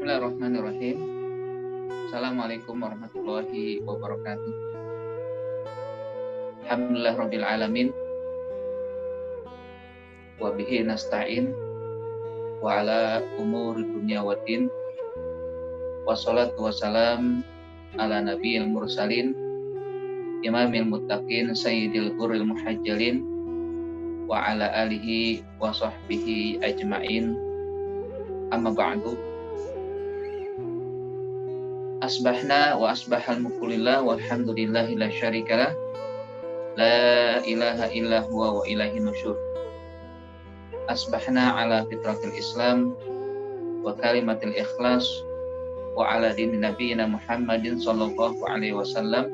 Bismillahirrahmanirrahim. Assalamualaikum warahmatullahi wabarakatuh. Alhamdulillah rabbil alamin. Wa bihi nasta'in wa ala umuri dunya waddin. Wassalatu wassalam ala nabiyil mursalin imamil muttaqin sayyidil hurril muhajjalin wa ala alihi wa sahbihi ajma'in. Amma ba'du. Asbahna wa asbahal mulkulillah walhamdulillahi la syarikalah la ilaha illa huwa wa ilaihi nusyur. Asbahna ala fitratil islam wa kalimatil ikhlas wa ala dini nabiyina Muhammadin sallallahu alaihi wasallam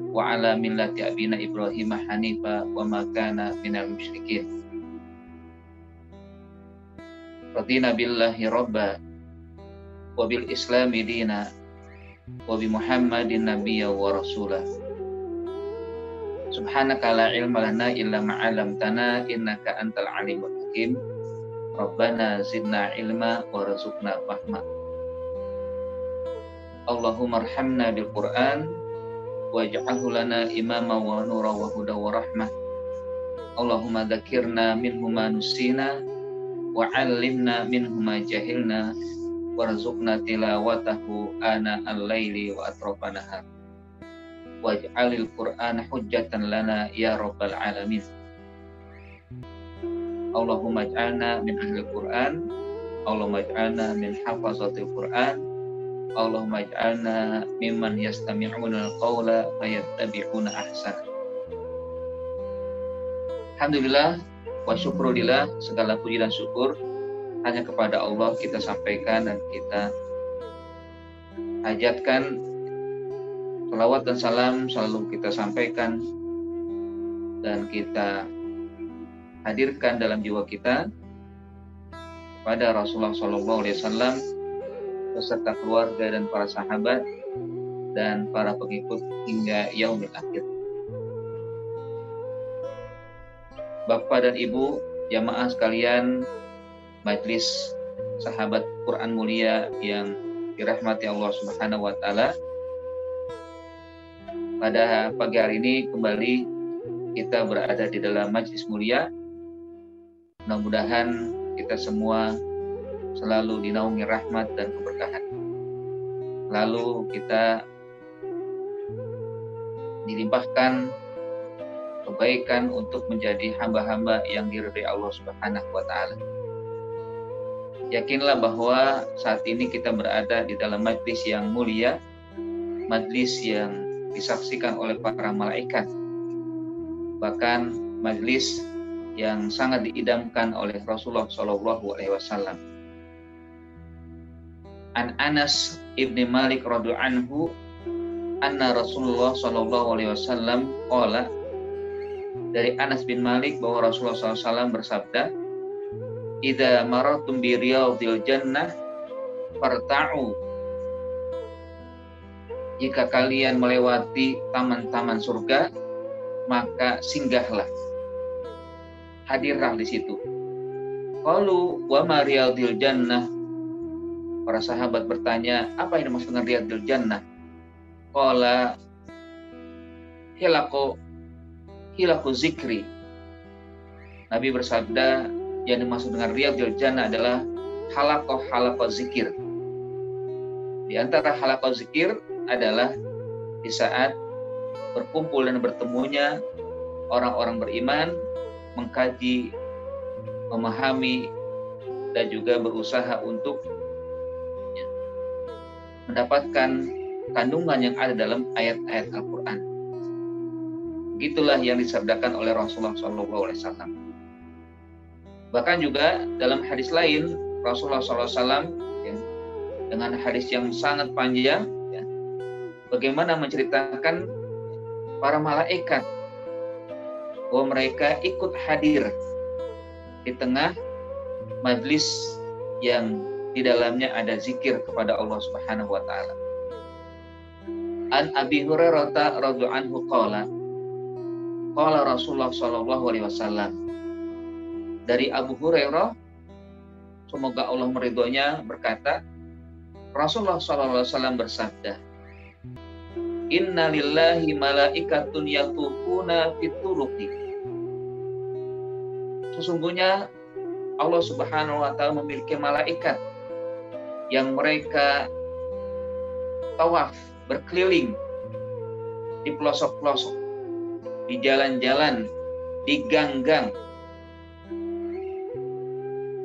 wa ala millati abina Ibrahim hanifa wa ma kana minal musyrikin. Radina billahi rabba wa bil islami dina wa bi Muhammadin nabiyya wa rasulah. Subhanaka la ilma lana illa ma 'allamtana innaka antal alimul hakim. Rabbana zidna ilma wa rzuqna fahma. Allahumma arhamna bil Qur'an waj'alhu lana imama wa nura wa huda wa rahmah. Allahumma dzakirna minhu ma nusina wa 'allimna minhu ma jahilna warzuqna tilawatahu ana al-laili wa atrafan nahar waj'alil qur'ana hujjatan lana ya rabbal alamin. Allahumma ij'alna min ahlil qur'an, Allahumma ij'alna min hafazatil qur'an, Allahumma ij'alna mimman yastami'una al-qawla fayattabi'una ahsana. Alhamdulillah wa syukrulillah, segala puji dan syukur hanya kepada Allah kita sampaikan dan kita hajatkan. Salawat dan salam selalu kita sampaikan dan kita hadirkan dalam jiwa kita kepada Rasulullah SAW beserta keluarga dan para sahabat dan para pengikut hingga yaumil akhir. Bapak dan Ibu jamaah sekalian, Majelis Sahabat Quran Mulia yang dirahmati Allah Subhanahu wa taala. Pada pagi hari ini kembali kita berada di dalam majlis mulia. Mudah-mudahan kita semua selalu dinaungi rahmat dan keberkahan. Lalu kita dilimpahkan kebaikan untuk menjadi hamba-hamba yang diridhai Allah Subhanahu wa taala. Yakinlah bahwa saat ini kita berada di dalam majlis yang mulia, majlis yang disaksikan oleh para malaikat, bahkan majlis yang sangat diidamkan oleh Rasulullah SAW. An Anas ibni Malik radhiyallahu anhu, anna Rasulullah SAW qala, dari Anas bin Malik bahwa Rasulullah SAW bersabda, idza maratum bi riyadil jannah farta'u, jika kalian melewati taman-taman surga maka singgahlah, hadirlah di situ. Qalu wa ma riyadil jannah, para sahabat bertanya, apa yang dimaksud dengan riyadil jannah? Qala hilaku zikri, Nabi bersabda, yang dimaksud dengan riyadul jannah adalah halaqah zikir. Di antara halaqah zikir adalah di saat berkumpul dan bertemunya orang-orang beriman, mengkaji, memahami, dan juga berusaha untuk mendapatkan kandungan yang ada dalam ayat-ayat Al-Quran. Begitulah yang disabdakan oleh Rasulullah SAW. Bahkan juga dalam hadis lain, Rasulullah SAW dengan hadis yang sangat panjang, bagaimana menceritakan para malaikat bahwa mereka ikut hadir di tengah majlis yang di dalamnya ada zikir kepada Allah Subhanahu wa taala. An Abi Hurairah radhiyallahu anhu qala Rasulullah sallallahu alaihi wasallam. Dari Abu Hurairah, semoga Allah meridhoinya, berkata, Rasulullah sallallahu alaihi wasallam bersabda, Inna lillahi malaikatun yatufuna fit turuqi. Sesungguhnya Allah Subhanahu wa taala memiliki malaikat yang mereka tawaf, berkeliling di pelosok-pelosok, di jalan-jalan, di gang-gang.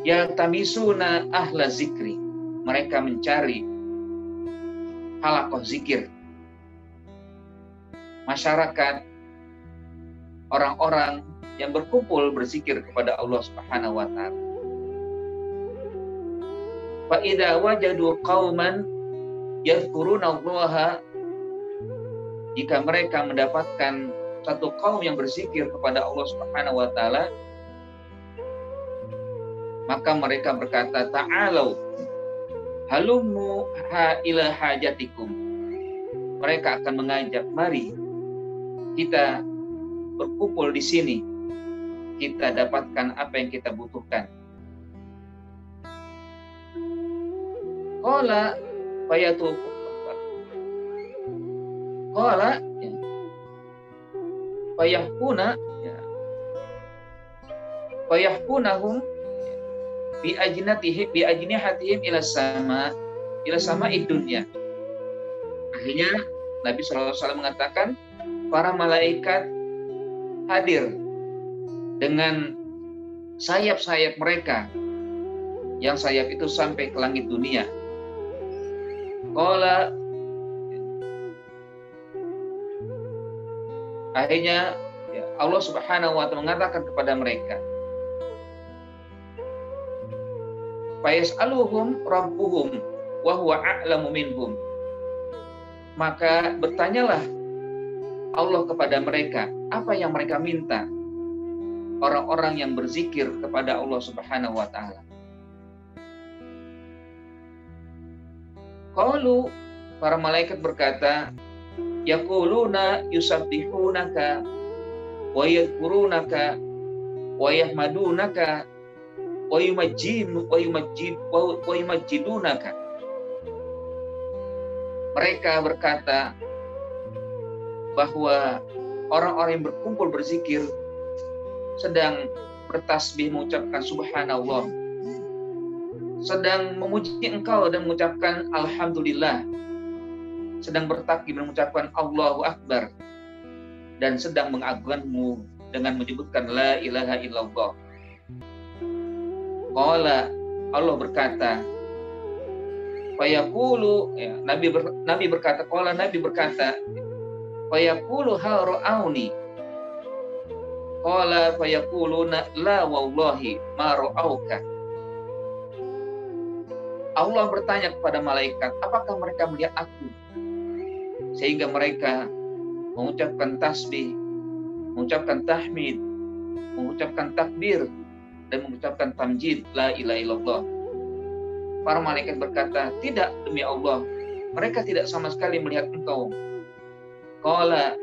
Yaltamisuna ahla zikri. Mereka mencari halaqah zikir. Masyarakat, orang-orang yang berkumpul berzikir kepada Allah Subhanahu wa taala. Fa idza wajadu qauman yadhkuruna Allah, jika mereka mendapatkan satu kaum yang berzikir kepada Allah Subhanahu wa taala, maka mereka berkata, ta'alau halummu ila hajatikum. Mereka akan mengajak, mari kita berkumpul di sini, kita dapatkan apa yang kita butuhkan. Qala fayatu qala fayahkunahum bi ajnihatihim ila sama'i dunya. Akhirnya Nabi SAW mengatakan, para malaikat hadir dengan sayap-sayap mereka, yang sayap itu sampai ke langit dunia. Qala, akhirnya Allah Subhanahu wa taala mengatakan kepada mereka, fayas'aluhum rabbuhum wa huwa a'lamu minhum. Maka bertanyalah Allah kepada mereka apa yang mereka minta, orang-orang yang berzikir kepada Allah Subhanahu wa taala. Qalu, para malaikat berkata, yaquluna yusabbihunaka wa yadhkurunaka wa yahmadunaka wa yumajjidunaka. Mereka berkata bahwa orang-orang yang berkumpul berzikir sedang bertasbih mengucapkan subhanallah, sedang memuji engkau dan mengucapkan alhamdulillah, sedang bertakbir mengucapkan Allahu Akbar, dan sedang mengagungkanmu dengan menyebutkan la ilaha illallah. Qala, Allah berkata, fayaqulu, Nabi berkata, qala, Nabi berkata, fayaqulu hal ra'auni. Qala fayaquluna la wallahi ma ra'auka. Allah bertanya kepada malaikat, apakah mereka melihat aku? Sehingga mereka mengucapkan tasbih, mengucapkan tahmid, mengucapkan takbir, dan mengucapkan tamjid, la ilaha illallah. Para malaikat berkata, tidak, demi Allah, mereka tidak sama sekali melihat engkau. Qala,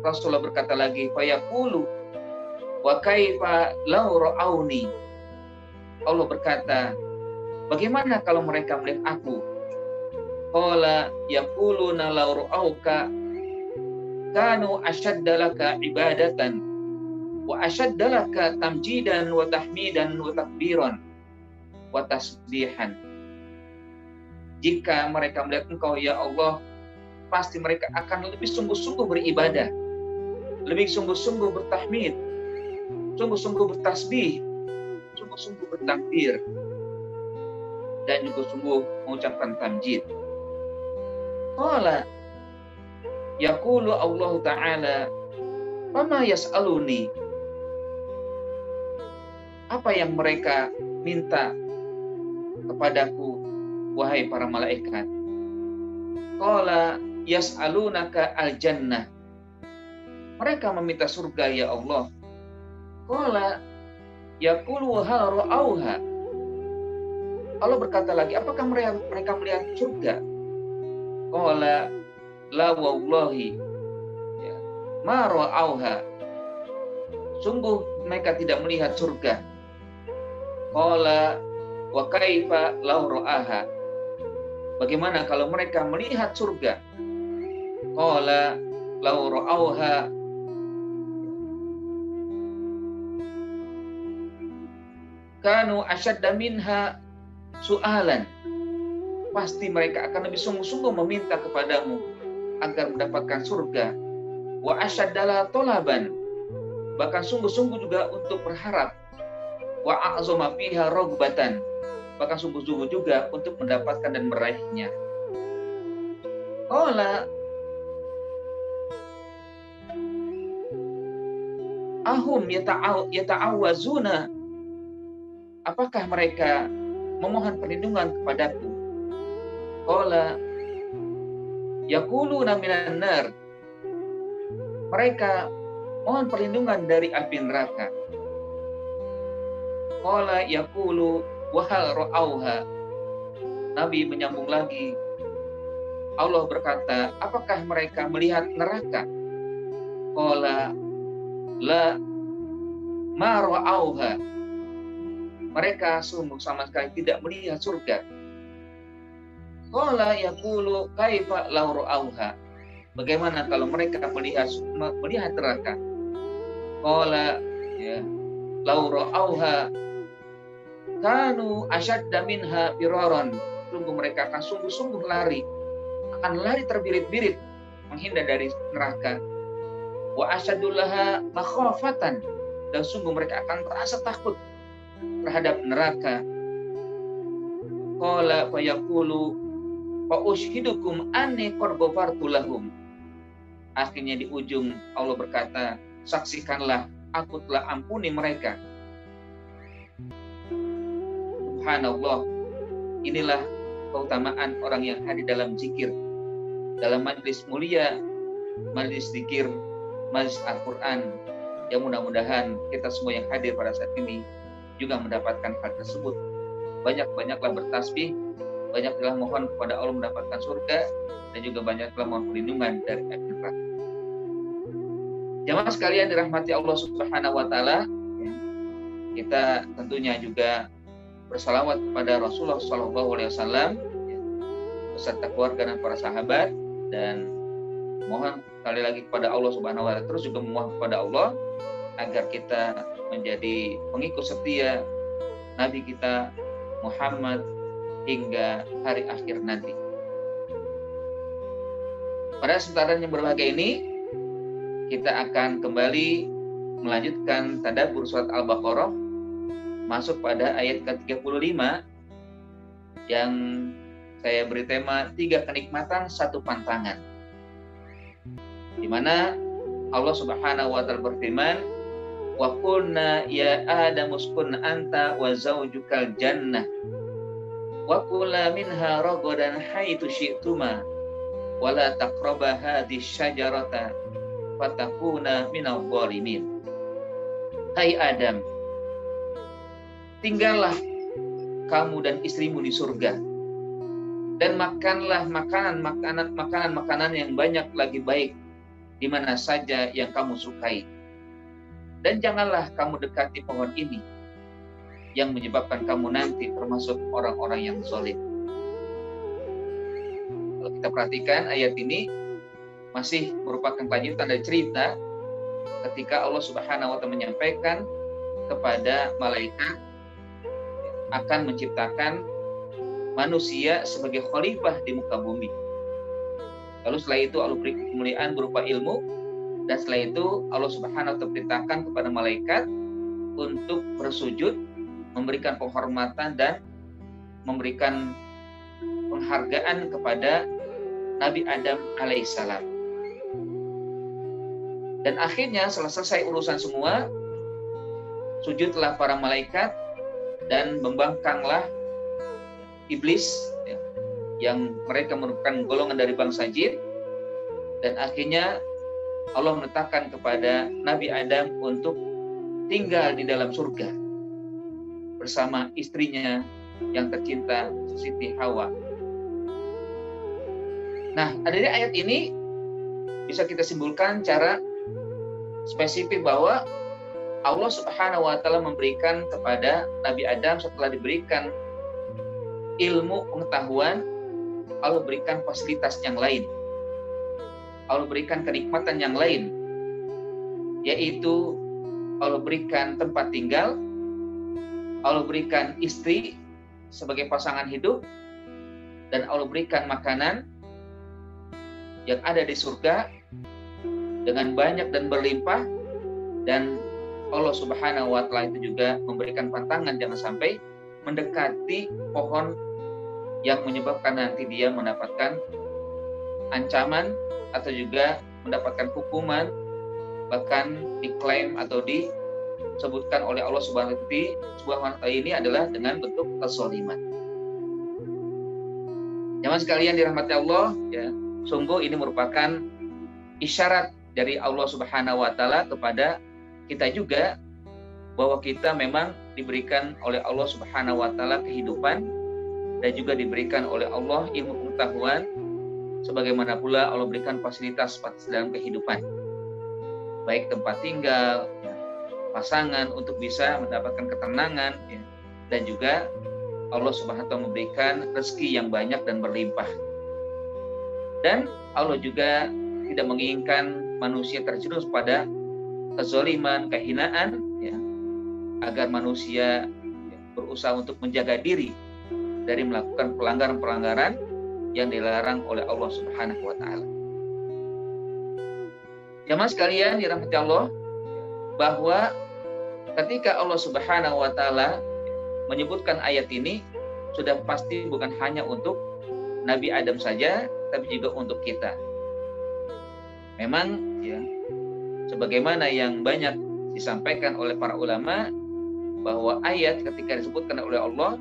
Rasulullah berkata lagi, fayaqulu wa kaifa law ra'auni. Allah berkata, bagaimana kalau mereka melihat aku? Qala yaquluna law ra'auka kanu ashadda laka ibadatan wa asyaddalaka tamjidan wa tahmidan wa takbiran wa tasbihan. Jika mereka melihat engkau ya Allah, pasti mereka akan lebih sungguh-sungguh beribadah, lebih sungguh-sungguh bertahmid, sungguh-sungguh bertasbih, sungguh-sungguh bertakbir, dan juga sungguh mengucapkan tamjid. Qala yaqulu Allah Ta'ala, "Fama yas'aluni?" Apa yang mereka minta kepadaku, wahai para malaikat? Qala yas'alunaka al-jannah. Mereka meminta surga ya Allah. Qala yaqulu hal ra'auha. Allah berkata lagi, apakah mereka melihat surga? Qala la wallahi ya, ma ra'auha. Sungguh mereka tidak melihat surga. Qala wa kaifa law ra'aha. Bagaimana kalau mereka melihat surga? Qala law ra'auha kanu asyadda minha su'alan. Pasti mereka akan lebih sungguh-sungguh meminta kepadamu agar mendapatkan surga. Wa asyaddala tolaban, bahkan sungguh-sungguh juga untuk berharap. Wa a'zama fiha rogbatan, bahkan sungguh-sungguh juga untuk mendapatkan dan meraihnya. Qala ahum yata'awwazuna, apakah mereka memohon perlindungan kepadaku? Qala yaquluna minan nar, mereka mohon perlindungan dari api neraka. Qala yaqulu wa hal ra'auha. Nabi menyambung lagi, Allah berkata, apakah mereka melihat neraka? Qala la ma ra'auha. Mereka sungguh sama sekali tidak melihat surga. Qala yaqulu kaifa law ra'auha. Bagaimana kalau mereka melihat neraka? Qala ya law ra'auha kanu asyadda minha firaran. Sungguh mereka akan sungguh-sungguh lari, akan lari terbirit-birit menghindar dari neraka. Wa asyadullaha makhafatan, dan sungguh mereka akan merasa takut terhadap neraka. Qala fa yaqulu fa ushidukum anni qad ghafartu lahum. Akhirnya di ujung Allah berkata, saksikanlah aku telah ampuni mereka. Subhanallah, inilah keutamaan orang yang hadir dalam zikir, dalam majlis mulia, majlis zikir, majlis Al-Quran, yang mudah-mudahan kita semua yang hadir pada saat ini juga mendapatkan hal tersebut. Banyak-banyaklah bertasbih, banyaklah mohon kepada Allah mendapatkan surga, dan juga banyaklah mohon perlindungan dari api neraka. Jamaah sekalian dirahmati Allah Subhanahu wa Ta'ala, kita tentunya juga bersalawat kepada Rasulullah SAW beserta keluarga dan para sahabat, dan mohon sekali lagi kepada Allah Subhanahu wa Ta'ala, terus juga memohon kepada Allah agar kita menjadi pengikut setia Nabi kita Muhammad hingga hari akhir nanti. Pada kesempatan yang berbahagia ini, kita akan kembali melanjutkan tadabbur surat Al-Baqarah, masuk pada ayat ke-35 yang saya beri tema 3 kenikmatan 1 pantangan, di mana Allah Subhanahu wa Ta'ala berfirman, wa qulna ya Adam uskun anta wa zawjukal jannah wa kula minha ragadan haitsu syi'tuma wa la taqraba hadhihi syajarata fatakuna minadh dhalimin. Hai Adam, tinggallah kamu dan istrimu di surga, dan makanlah makanan yang banyak lagi baik di mana saja yang kamu sukai, dan janganlah kamu dekati pohon ini yang menyebabkan kamu nanti termasuk orang-orang yang zalim. Kalau kita perhatikan ayat ini masih merupakan kelanjutan dari cerita ketika Allah Subhanahu wa taala menyampaikan kepada malaikat akan menciptakan manusia sebagai khalifah di muka bumi. Lalu setelah itu Allah beri kemuliaan berupa ilmu, dan setelah itu Allah Subhanahu wa taala perintahkan kepada malaikat untuk bersujud, memberikan penghormatan dan memberikan penghargaan kepada Nabi Adam alaihissalam. Dan akhirnya setelah selesai urusan semua, sujudlah para malaikat dan membangkanglah iblis, ya, yang mereka merupakan golongan dari bangsa jin. Dan akhirnya Allah menetapkan kepada Nabi Adam untuk tinggal di dalam surga bersama istrinya yang tercinta, Siti Hawa. Nah, dari ayat ini bisa kita simpulkan cara spesifik bahwa Allah Subhanahu wa taala memberikan kepada Nabi Adam setelah diberikan ilmu pengetahuan, Allah berikan fasilitas yang lain. Allah berikan kenikmatan yang lain, yaitu Allah berikan tempat tinggal, Allah berikan istri sebagai pasangan hidup, dan Allah berikan makanan yang ada di surga dengan banyak dan berlimpah. Dan Allah Subhanahu wa taala itu juga memberikan pantangan jangan sampai mendekati pohon yang menyebabkan nanti dia mendapatkan ancaman atau juga mendapatkan hukuman, bahkan diklaim atau disebutkan oleh Allah Subhanahu wa taala ini adalah dengan bentuk kezaliman. Jamaah sekalian dirahmati Allah, ya, sungguh ini merupakan isyarat dari Allah Subhanahu wa taala kepada kita juga bahwa kita memang diberikan oleh Allah Subhanahu wa taala kehidupan dan juga diberikan oleh Allah ilmu pengetahuan, sebagaimana pula Allah berikan fasilitas dalam kehidupan, baik tempat tinggal, ya, pasangan untuk bisa mendapatkan ketenangan, ya, dan juga Allah Subhanahu wa taala memberikan rezeki yang banyak dan berlimpah. Dan Allah juga tidak menginginkan manusia terjerumus pada kezaliman, kehinaan, ya, agar manusia, ya, berusaha untuk menjaga diri dari melakukan pelanggaran-pelanggaran yang dilarang oleh Allah Subhanahu wa taala. Jamaah sekalian dirahmati Allah, bahwa ketika Allah Subhanahu wa taala menyebutkan ayat ini, sudah pasti bukan hanya untuk Nabi Adam saja, tapi juga untuk kita. Memang, ya, sebagaimana yang banyak disampaikan oleh para ulama, bahwa ayat ketika disebutkan oleh Allah,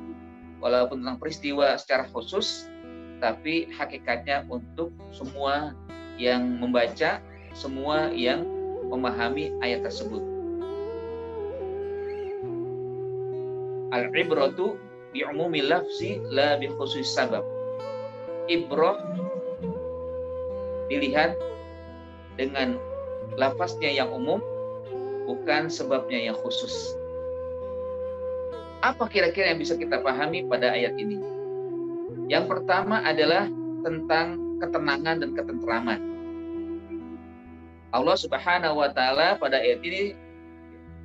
walaupun tentang peristiwa secara khusus, tapi hakikatnya untuk semua yang membaca, semua yang memahami ayat tersebut. Al-ibratu bi'umumi lafzi la bi khusus sabab. Ibrah dilihat dengan lafaznya yang umum, bukan sebabnya yang khusus. Apa kira-kira yang bisa kita pahami pada ayat ini? Yang pertama adalah tentang ketenangan dan ketentraman. Allah Subhanahu wa taala pada ayat ini,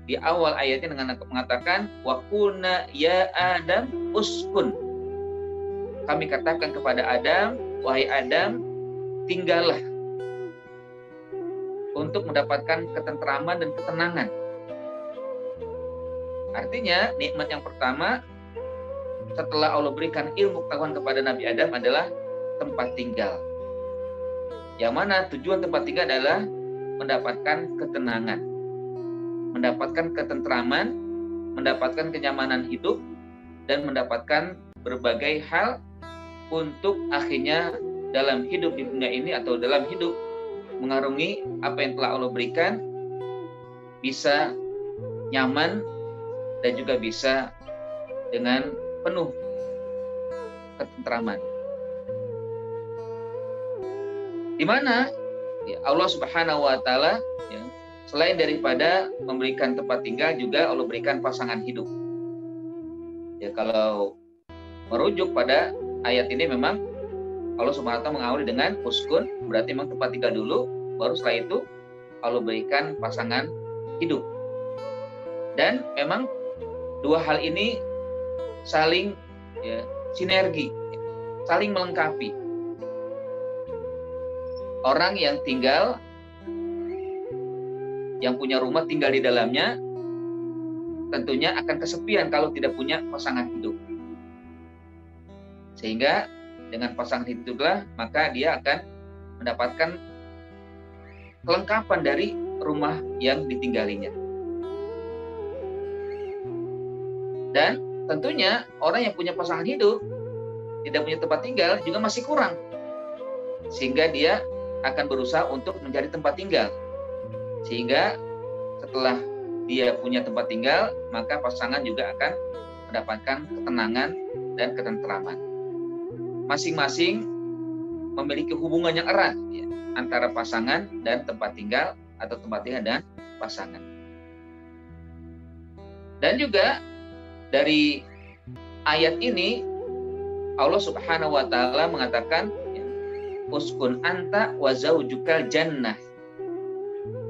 di awal ayatnya dengan mengatakan wa qulna ya Adam uskun. Kami katakan kepada Adam, wahai Adam, tinggallah, untuk mendapatkan ketentraman dan ketenangan. Artinya nikmat yang pertama setelah Allah berikan ilmu pengetahuan kepada Nabi Adam adalah tempat tinggal. Yang mana tujuan tempat tinggal adalah mendapatkan ketenangan, mendapatkan ketentraman, mendapatkan kenyamanan hidup, dan mendapatkan berbagai hal untuk akhirnya dalam hidup di dunia ini atau dalam hidup mengarungi apa yang telah Allah berikan, bisa nyaman dan juga bisa dengan penuh ketentraman. Di mana, ya, Allah Subhanahu wa taala, ya, selain daripada memberikan tempat tinggal, juga Allah berikan pasangan hidup. Ya, kalau merujuk pada ayat ini memang Allah Subhanahu wa taala mengawali dengan uskun, berarti memang tempat tinggal dulu, baru setelah itu Allah berikan pasangan hidup. Dan memang dua hal ini saling sinergi, saling melengkapi. Orang yang punya rumah tinggal di dalamnya tentunya akan kesepian kalau tidak punya pasangan hidup. Sehingga dengan pasangan hiduplah maka dia akan mendapatkan kelengkapan dari rumah yang ditinggalinya. Dan tentunya orang yang punya pasangan hidup tidak punya tempat tinggal juga masih kurang. Sehingga dia akan berusaha untuk mencari tempat tinggal. Sehingga setelah dia punya tempat tinggal, maka pasangan juga akan mendapatkan ketenangan dan ketentraman. Masing-masing memiliki hubungan yang erat ya, antara pasangan dan tempat tinggal atau tempat tinggal dan pasangan. Dan juga dari ayat ini Allah Subhanahu wa taala mengatakan ya, uskun anta wa zaujukal jannah,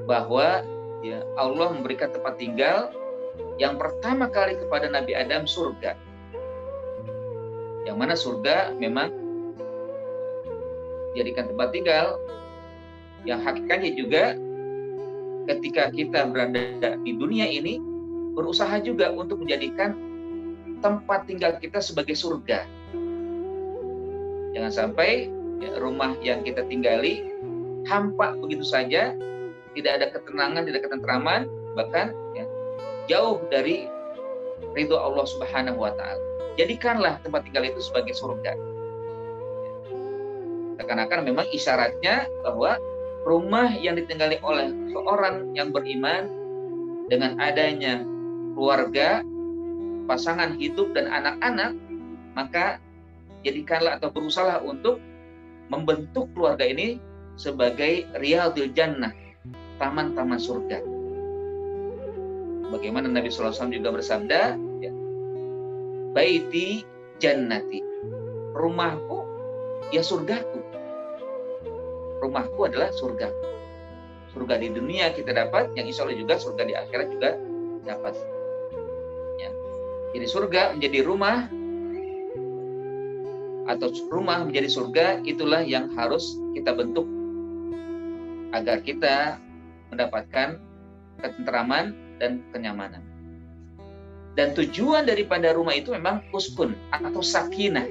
bahwa ya, Allah memberikan tempat tinggal yang pertama kali kepada Nabi Adam surga. Yang mana surga memang jadikan tempat tinggal yang hakikatnya juga ketika kita berada di dunia ini berusaha juga untuk menjadikan tempat tinggal kita sebagai surga. Jangan sampai ya, rumah yang kita tinggali hampa begitu saja, tidak ada ketenangan, tidak ada ketentraman, bahkan ya, jauh dari ridho Allah Subhanahu wa taala. Jadikanlah tempat tinggal itu sebagai surga. Seakan-akan memang isyaratnya bahwa rumah yang ditinggali oleh seorang yang beriman dengan adanya keluarga, pasangan hidup dan anak-anak, maka jadikanlah atau berusahalah untuk membentuk keluarga ini sebagai riyadul jannah, taman-taman surga. Bagaimana Nabi SAW juga bersabda, ya, baiti jannati, rumahku ya surgaku. Rumahku adalah surgaku. Surga di dunia kita dapat, yang insya Allah juga surga di akhirat juga dapat. Ya. Jadi surga menjadi rumah atau rumah menjadi surga, itulah yang harus kita bentuk agar kita mendapatkan ketentraman dan kenyamanan. Dan tujuan daripada rumah itu memang uskun atau sakinah.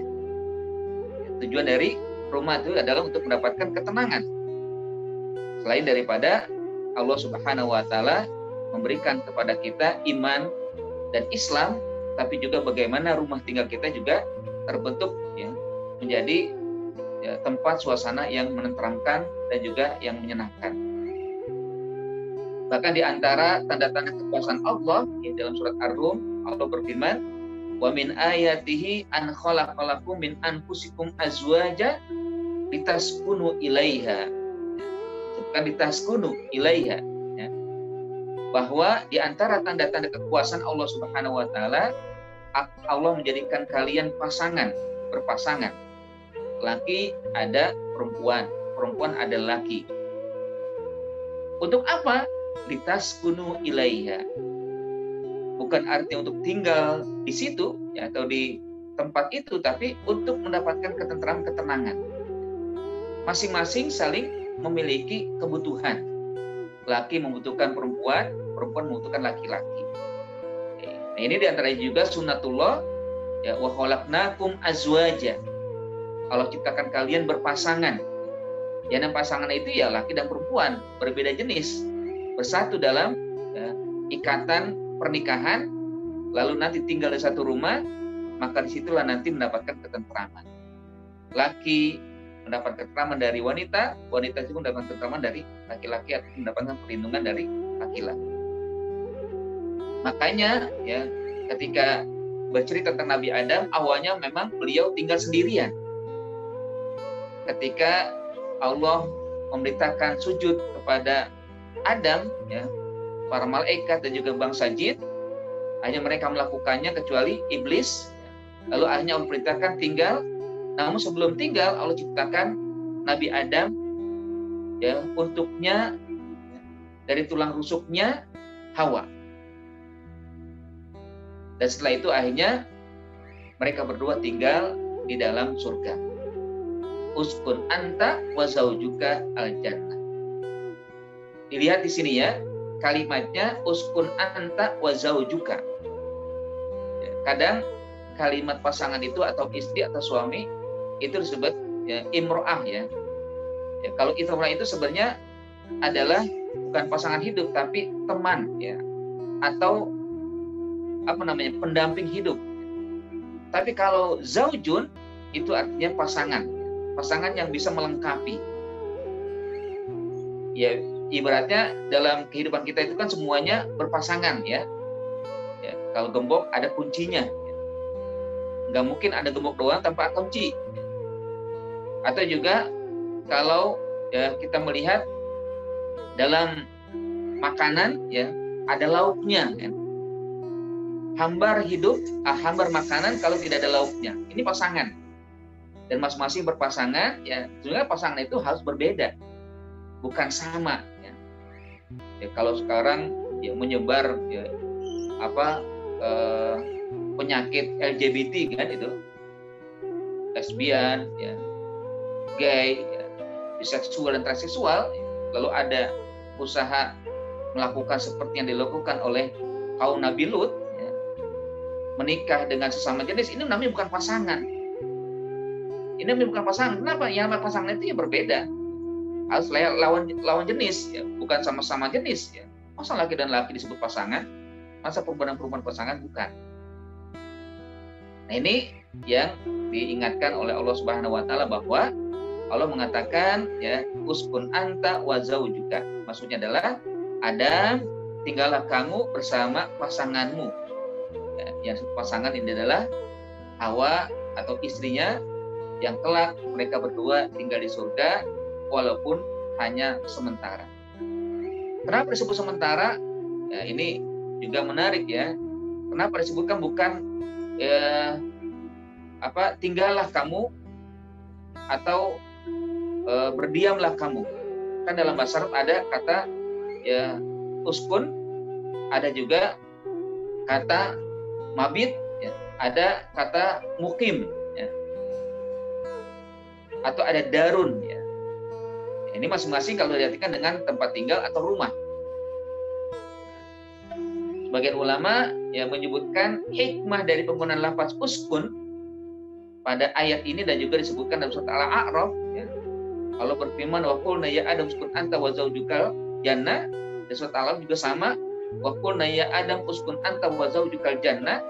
Tujuan dari rumah itu adalah untuk mendapatkan ketenangan. Selain daripada Allah Subhanahu wa taala memberikan kepada kita iman dan Islam, tapi juga bagaimana rumah tinggal kita juga terbentuk ya, menjadi ya, tempat suasana yang menenteramkan dan juga yang menyenangkan. Bahkan di antara tanda-tanda kekuasaan Allah ya, dalam surat Ar-Rum, Allah berfirman, "Wa min ayatihi an khalaqalakum min anfusikum azwaja litaskunu ilaiha." Bukan litaskunu ilaiha, ya. Bahwa di antara tanda-tanda kekuasaan Allah Subhanahu wa taala, Allah menjadikan kalian pasangan, berpasangan. Laki ada perempuan, perempuan ada laki. Untuk apa? Litaskunu ilaiha. Bukan artinya untuk tinggal di situ ya, atau di tempat itu, tapi untuk mendapatkan ketentraman, ketenangan. Masing-masing saling memiliki kebutuhan. Laki membutuhkan perempuan, perempuan membutuhkan laki-laki. Nah, ini diantaranya juga sunnatullah ya, wa khalaqnakum azwaja. Allah ciptakan kalian berpasangan. Ya, dan pasangan itu ya laki dan perempuan, berbeda jenis, bersatu dalam ya, ikatan pernikahan, lalu nanti tinggal di satu rumah, maka disitulah nanti mendapatkan ketentraman. Laki mendapatkan ketentraman dari wanita, wanita juga mendapatkan ketentraman dari laki-laki atau mendapatkan perlindungan dari laki-laki. Makanya ya, ketika bercerita tentang Nabi Adam, awalnya memang beliau tinggal sendirian. Ketika Allah memerintahkan sujud kepada Adam, ya, para malaikat dan juga bangsa jin, hanya mereka melakukannya kecuali iblis. Lalu akhirnya Allah perintahkan tinggal. Namun sebelum tinggal Allah ciptakan Nabi Adam ya, untuknya dari tulang rusuknya Hawa. Dan setelah itu akhirnya mereka berdua tinggal di dalam surga. Uskun anta wa zaujuka al-jannah. Dilihat di sini ya, kalimatnya uskun anta wa zaujuka. Kadang kalimat pasangan itu atau istri atau suami itu disebut ya, imro'ah ya. Kalau imro'ah itu sebenarnya adalah bukan pasangan hidup tapi teman ya, atau pendamping hidup. Tapi kalau zaujun itu artinya pasangan yang bisa melengkapi. Ya, ibaratnya dalam kehidupan kita itu kan semuanya berpasangan ya. Kalau gembok ada kuncinya. Nggak mungkin ada gembok doang tanpa kunci. Atau juga kalau ya, kita melihat dalam makanan ya ada lauknya kan. Hambar makanan kalau tidak ada lauknya. Ini pasangan. Dan masing-masing berpasangan ya, sebenarnya pasangan itu harus berbeda. Bukan sama ya. Kalau sekarang ya menyebar ya, penyakit LGBT kan itu, lesbian ya, gay ya, biseksual dan transseksual, lalu ada usaha melakukan seperti yang dilakukan oleh kaum Nabi Lut ya, menikah dengan sesama jenis. Ini namanya bukan pasangan. Ini namanya bukan pasangan. Kenapa? Yang namanya pasangan itu ya berbeda, harus lawan jenis ya, bukan sama-sama jenis ya. Masa laki dan laki disebut pasangan? Masa perempuan dan perempuan pasangan? Bukan. Nah, ini yang diingatkan oleh Allah Subhanahu wa taala, bahwa Allah mengatakan ya, uskun anta wa zaujuka. Maksudnya adalah Adam, tinggallah kamu bersama pasanganmu. Ya, yang pasangan ini adalah Hawa atau istrinya, yang kelak mereka berdua tinggal di surga walaupun hanya sementara. Kenapa disebut sementara? Ya, ini juga menarik ya. Kenapa disebutkan bukan tinggallah kamu atau berdiamlah kamu? Kan dalam bahasa Arab ada kata ya uskun, ada juga kata mabit, ya, ada kata mukim, ya, atau ada darun. Ya. Ini masing-masing kalau diartikan dengan tempat tinggal atau rumah. Sebagian ulama yang menyebutkan hikmah dari penggunaan lafaz uskun pada ayat ini dan juga disebutkan dalam surat Al-A'raf. Ya. Allah berfirman, wa qulna ya Adam uskun anta wa zaujukal jannah. Di surat Al-A'raf juga sama, wa qulna ya Adam uskun anta wa zaujukal jannah.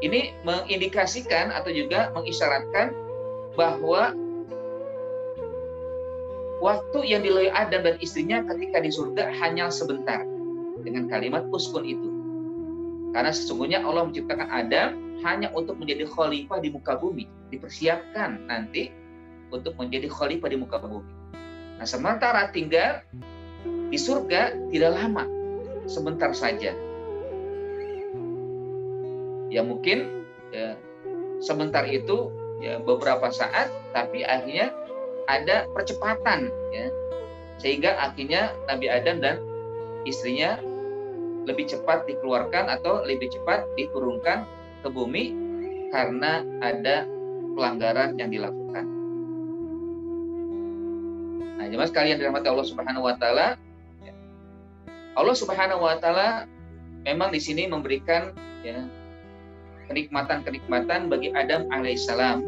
Ini mengindikasikan atau juga mengisyaratkan bahwa waktu yang dilalui Adam dan istrinya ketika di surga hanya sebentar, dengan kalimat uskun itu. Karena sesungguhnya Allah menciptakan Adam hanya untuk menjadi khalifah di muka bumi, dipersiapkan nanti untuk menjadi khalifah di muka bumi. Nah, sementara tinggal di surga tidak lama, sebentar saja. Ya mungkin ya, sebentar itu ya beberapa saat, tapi akhirnya ada percepatan ya, sehingga akhirnya Nabi Adam dan istrinya lebih cepat dikeluarkan atau lebih cepat diturunkan ke bumi karena ada pelanggaran yang dilakukan. Nah, jemaah sekalian dirahmati Allah Subhanahu wa taala, Allah Subhanahu wa taala memang di sini memberikan ya, kenikmatan-kenikmatan bagi Adam alaihissalam,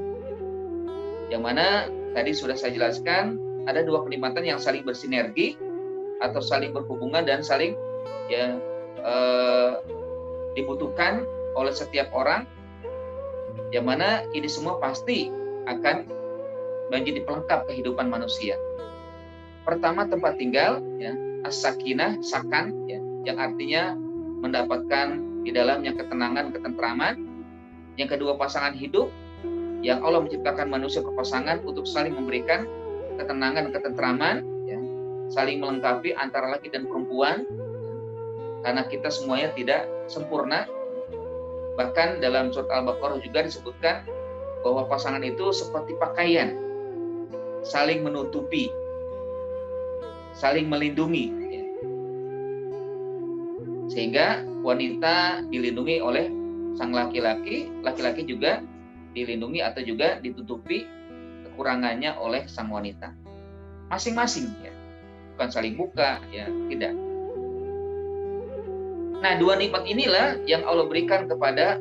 yang mana tadi sudah saya jelaskan ada dua kenikmatan yang saling bersinergi atau saling berhubungan dan saling ya dibutuhkan oleh setiap orang, yang mana ini semua pasti akan menjadi pelengkap kehidupan manusia. Pertama, tempat tinggal ya, as-sakinah, sakan ya, yang artinya mendapatkan di dalamnya ketenangan, ketentraman. Yang kedua, pasangan hidup, yang Allah menciptakan manusia berpasangan untuk saling memberikan ketenangan, ketentraman ya, saling melengkapi antara laki dan perempuan. Karena kita semuanya tidak sempurna. Bahkan dalam surat Al-Baqarah juga disebutkan bahwa pasangan itu seperti pakaian, saling menutupi, saling melindungi, ya. Sehingga wanita dilindungi oleh sang laki-laki, laki-laki juga dilindungi atau juga ditutupi kekurangannya oleh sang wanita. Masing-masing, ya. Bukan saling buka, ya, tidak. Nah, dua nikmat inilah yang Allah berikan kepada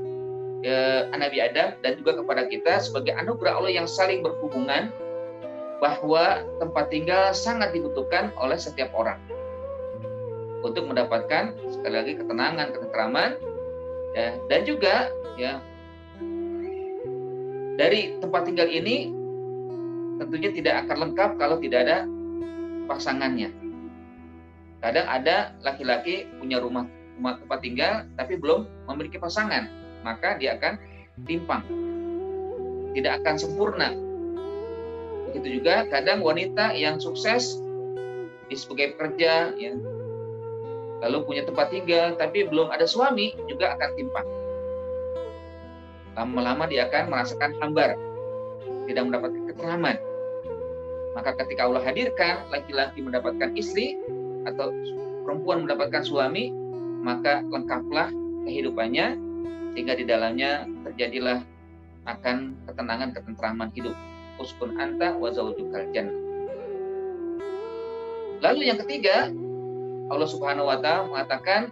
Nabi Adam dan juga kepada kita sebagai anugerah Allah yang saling berhubungan, bahwa tempat tinggal sangat dibutuhkan oleh setiap orang untuk mendapatkan sekali lagi ketenangan, ketentraman, ya, dan juga, ya, dari tempat tinggal ini tentunya tidak akan lengkap kalau tidak ada pasangannya. Kadang ada laki-laki punya rumah tempat tinggal tapi belum memiliki pasangan, maka dia akan timpang, tidak akan sempurna. Begitu juga kadang wanita yang sukses sebagai pekerja, ya, lalu punya tempat tinggal tapi belum ada suami, juga akan timpang. Lama-lama dia akan merasakan hambar, tidak mendapatkan ketentraman. Maka ketika Allah hadirkan laki-laki mendapatkan istri atau perempuan mendapatkan suami, maka lengkaplah kehidupannya, sehingga di dalamnya terjadilah akan ketenangan, ketentraman hidup. Uskun anta wa zaujukal jannah. Lalu yang ketiga, Allah Subhanahu wa taala mengatakan,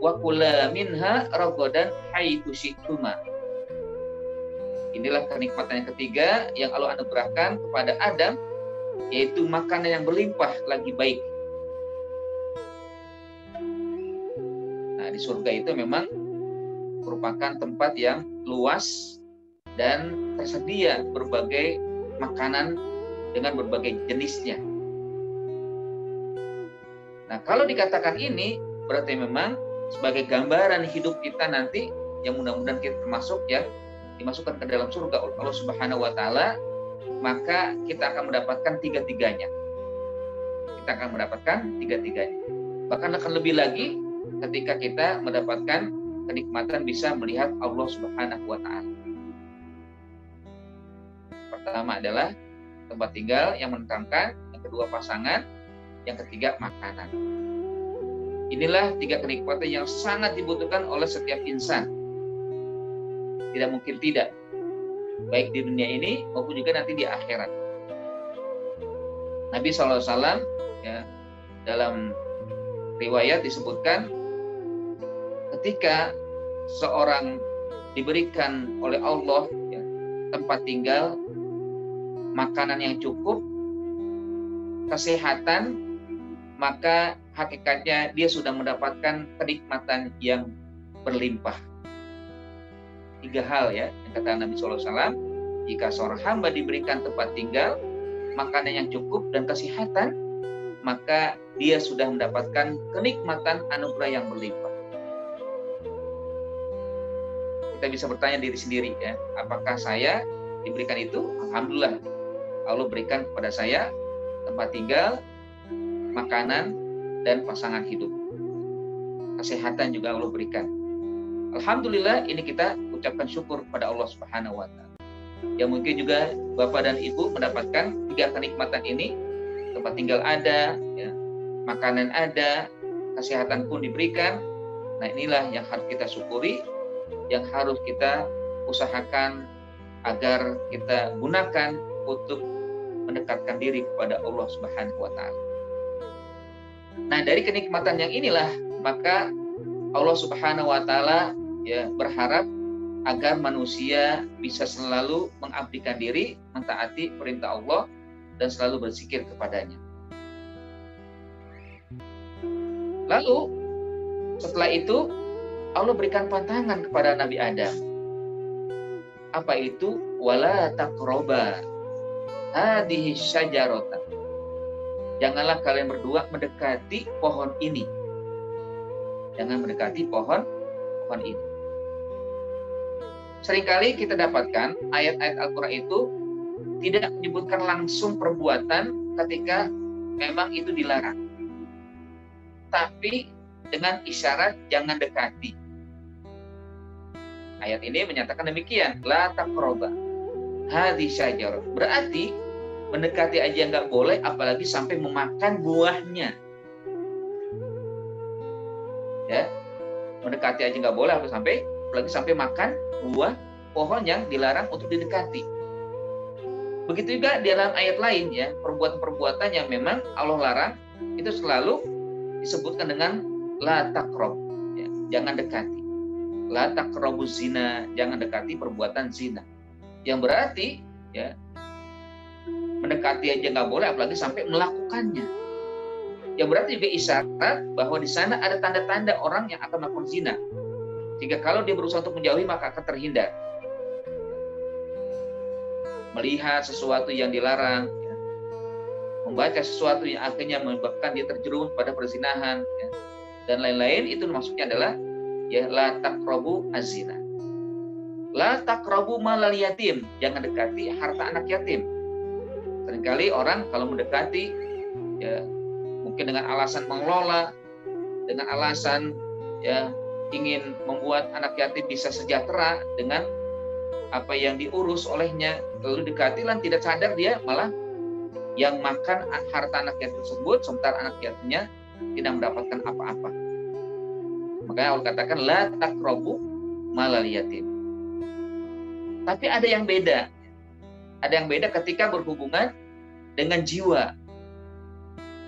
wa kula minha ragadan haitsu syi'tuma. Inilah kenikmatan yang ketiga yang Allah anugerahkan kepada Adam, yaitu makanan yang berlimpah lagi baik. Nah, di surga itu memang merupakan tempat yang luas dan tersedia berbagai makanan dengan berbagai jenisnya. Nah, kalau dikatakan ini berarti memang sebagai gambaran hidup kita nanti yang mudah-mudahan kita termasuk, ya, dimasukkan ke dalam surga oleh Allah Subhanahu wa taala, maka kita akan mendapatkan tiga-tiganya. Kita akan mendapatkan tiga-tiganya. Bahkan akan lebih lagi ketika kita mendapatkan kenikmatan bisa melihat Allah Subhanahu wa taala. Pertama adalah tempat tinggal yang menenteramkan, yang kedua pasangan, yang ketiga makanan. Inilah tiga kenikmatan yang sangat dibutuhkan oleh setiap insan. Tidak mungkin tidak, baik di dunia ini maupun juga nanti di akhirat. Nabi SAW, ya, dalam riwayat disebutkan ketika seorang diberikan oleh Allah, ya, tempat tinggal, makanan yang cukup, kesehatan, maka hakikatnya dia sudah mendapatkan kenikmatan yang berlimpah. Tiga hal, ya, yang kata Nabi SAW, jika seorang hamba diberikan tempat tinggal, makanan yang cukup dan kesehatan, maka dia sudah mendapatkan kenikmatan anugerah yang berlimpah. Kita bisa bertanya diri sendiri, ya, apakah saya diberikan itu? Alhamdulillah, Allah berikan kepada saya tempat tinggal, makanan, dan pasangan hidup. Kesehatan juga Allah berikan. Alhamdulillah, ini kita ucapkan syukur kepada Allah Subhanahu wa taala. Ya, mungkin juga Bapak dan Ibu mendapatkan tiga kenikmatan ini. Tempat tinggal ada, ya, makanan ada, kesehatan pun diberikan. Nah, inilah yang harus kita syukuri, yang harus kita usahakan agar kita gunakan untuk mendekatkan diri kepada Allah Subhanahu wa taala. Nah, dari kenikmatan yang inilah maka Allah Subhanahu wa taala, ya, berharap agar manusia bisa selalu mengabdikan diri, mentaati perintah Allah dan selalu berzikir kepadanya. Lalu setelah itu Allah berikan pantangan kepada Nabi Adam. Apa itu? Wala taqraba hadhihi syajarata. Janganlah kalian berdua mendekati pohon ini. Jangan mendekati pohon ini. Seringkali kita dapatkan ayat-ayat Al-Quran itu tidak menyebutkan langsung perbuatan ketika memang itu dilarang. Tapi dengan isyarat jangan dekati. Ayat ini menyatakan demikian, la taqraba hadhihi syajarah. Berarti Mendekati aja nggak boleh, apalagi sampai memakan buahnya. Ya, mendekati aja nggak boleh, apalagi sampai makan buah pohon yang dilarang untuk didekati. Begitu juga di dalam ayat lain ya, perbuatan-perbuatan yang memang Allah larang itu selalu disebutkan dengan la taqrab, ya, jangan dekati. La taqrabuz zina, jangan dekati perbuatan zina. Yang berarti ya, mendekati aja nggak boleh, apalagi sampai melakukannya. Yang berarti juga isyarat bahwa di sana ada tanda-tanda orang yang akan melakukan zina. Jika kalau dia berusaha untuk menjauhi, maka akan terhindar. Melihat sesuatu yang dilarang, ya. Membaca sesuatu yang akhirnya menyebabkan dia terjerumus pada perzinahan, ya. Dan lain-lain, itu maksudnya adalah ya la taqrabu az-zina. La taqrabu malal yatim, jangan dekati harta anak yatim. Seringkali orang kalau mendekati ya mungkin dengan alasan mengelola, dengan alasan ya ingin membuat anak yatim bisa sejahtera dengan apa yang diurus olehnya, lalu dekati, lan tidak sadar dia malah yang makan harta anak yatim tersebut, sementara anak yatimnya tidak mendapatkan apa-apa. Makanya Allah katakan la taqrabu malal yatim. Tapi ada yang beda. Ada yang beda ketika berhubungan dengan jiwa.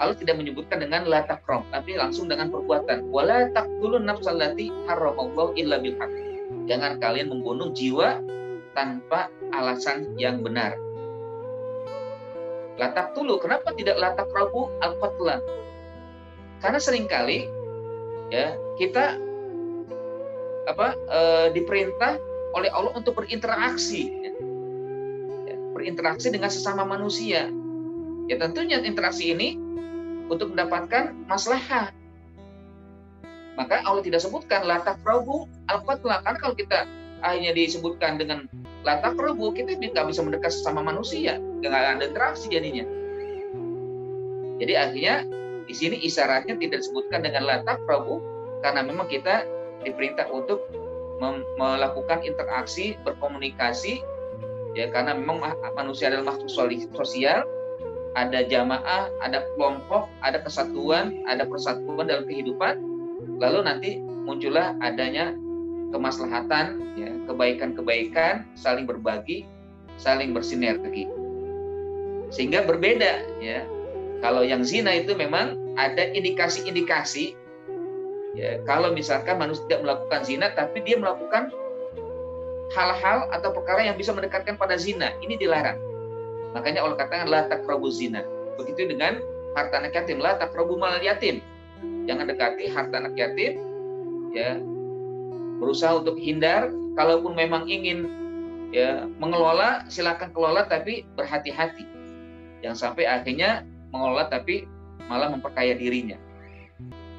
Allah tidak menyebutkan dengan la taqrab, tapi langsung dengan perbuatan. Wala taqtulun nafsal lati harramallahu illa bil haqq. Jangan kalian membunuh jiwa tanpa alasan yang benar. La taqtulu, kenapa tidak la taqrabu al-qatla? Karena seringkali ya kita diperintah oleh Allah untuk berinteraksi, ya, berinteraksi dengan sesama manusia. Ya tentunya interaksi ini untuk mendapatkan maslahah. Maka Allah tidak sebutkan la taqrabu al-qatla, karena kalau kita akhirnya disebutkan dengan la taqrabu, kita nggak bisa mendekat sesama manusia, nggak ada interaksi jadinya. Jadi akhirnya di sini isyaratnya tidak disebutkan dengan la taqrabu, karena memang kita diperintah untuk melakukan interaksi, berkomunikasi, ya karena memang manusia adalah makhluk sosial, ada jamaah, ada kelompok, ada kesatuan, ada persatuan dalam kehidupan, lalu nanti muncullah adanya kemaslahatan, ya, kebaikan-kebaikan, saling berbagi, saling bersinergi. Sehingga berbeda, ya. Kalau yang zina itu memang ada indikasi-indikasi, ya, kalau misalkan manusia tidak melakukan zina, tapi dia melakukan hal-hal atau perkara yang bisa mendekatkan pada zina, ini dilarang. Makanya Allah katakan la taqrabu zina. Begitu dengan harta anak yatim, la taqrabu malal yatim. Jangan dekati harta anak yatim, ya. Berusaha untuk hindar, kalaupun memang ingin ya mengelola, silakan kelola, tapi berhati-hati. Jangan sampai akhirnya mengelola tapi malah memperkaya dirinya.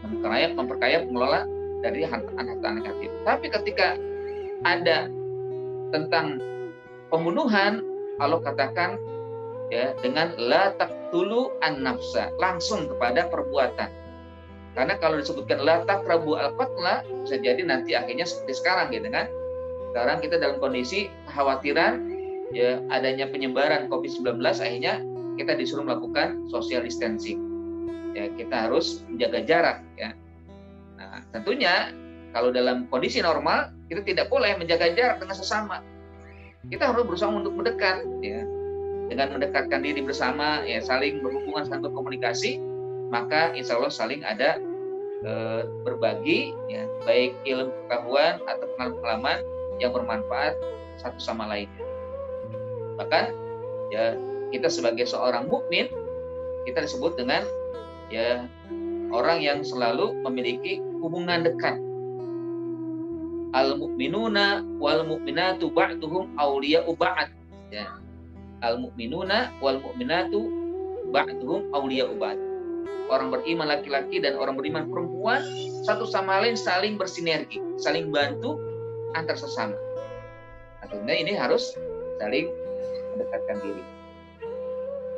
Memperkaya pengelola dari harta anak yatim. Tapi ketika ada tentang pembunuhan, Allah katakan ya dengan la taqtulu an-nafsa, langsung kepada perbuatan. Karena kalau disebutkan la taqrabu al-qatla, bisa jadi nanti akhirnya seperti sekarang gitu kan. Sekarang kita dalam kondisi kekhawatiran ya adanya penyebaran COVID-19, akhirnya kita disuruh melakukan social distancing. Ya, kita harus menjaga jarak ya. Nah, tentunya kalau dalam kondisi normal kita tidak boleh menjaga jarak dengan sesama. Kita harus berusaha untuk mendekat ya. Dengan mendekatkan diri bersama ya, saling berhubungan, saling berkomunikasi, maka insya Allah saling ada berbagi ya, baik ilmu pengetahuan atau pengalaman yang bermanfaat satu sama lainnya. Bahkan ya kita sebagai seorang mukmin, kita disebut dengan ya orang yang selalu memiliki hubungan dekat. Al-mu'minuna wal mu'minatu ba'duhum awliya'u ba'd. Ya. Al-mu'minuna wal mu'minatu ba'duhum awliya'u ba'd. Orang beriman laki-laki dan orang beriman perempuan satu sama lain saling bersinergi, saling bantu antar sesama. Artinya ini harus saling mendekatkan diri.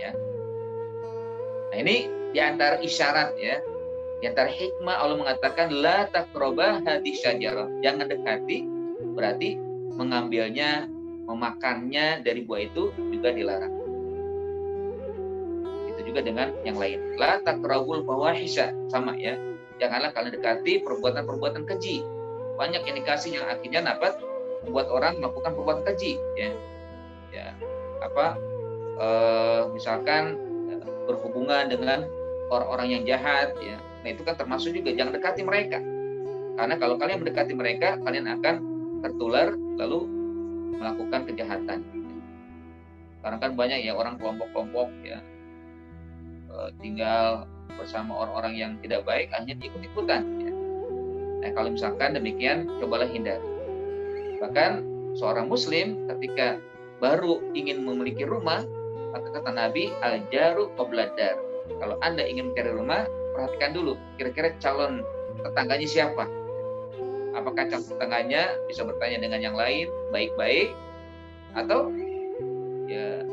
Ya. Nah, ini di antara isyarat ya. Di antara hikmah Allah mengatakan la taqraba hadhihi syajarah. Jangan dekati, berarti mengambilnya, memakannya dari buah itu juga dilarang. juga dengan yang lain. La taqrabul fawahisha, sama ya. Janganlah kalian dekati perbuatan-perbuatan keji. Banyak indikasi yang akhirnya dapat membuat orang melakukan perbuatan keji, ya. Ya, misalkan berhubungan dengan orang-orang yang jahat, ya. Nah, itu kan termasuk juga jangan dekati mereka. Karena kalau kalian mendekati mereka, kalian akan tertular lalu melakukan kejahatan. Karena kan banyak ya orang kelompok-kelompok ya tinggal bersama orang-orang yang tidak baik, akhirnya ikut-ikutan. Ya. Nah, kalau misalkan demikian, cobalah hindari. Bahkan seorang Muslim ketika baru ingin memiliki rumah, maka kata Nabi, al-jaru qabladar. Kalau Anda ingin mencari rumah, perhatikan dulu kira-kira calon tetangganya siapa. Apakah calon tetangganya bisa bertanya dengan yang lain baik-baik, atau ya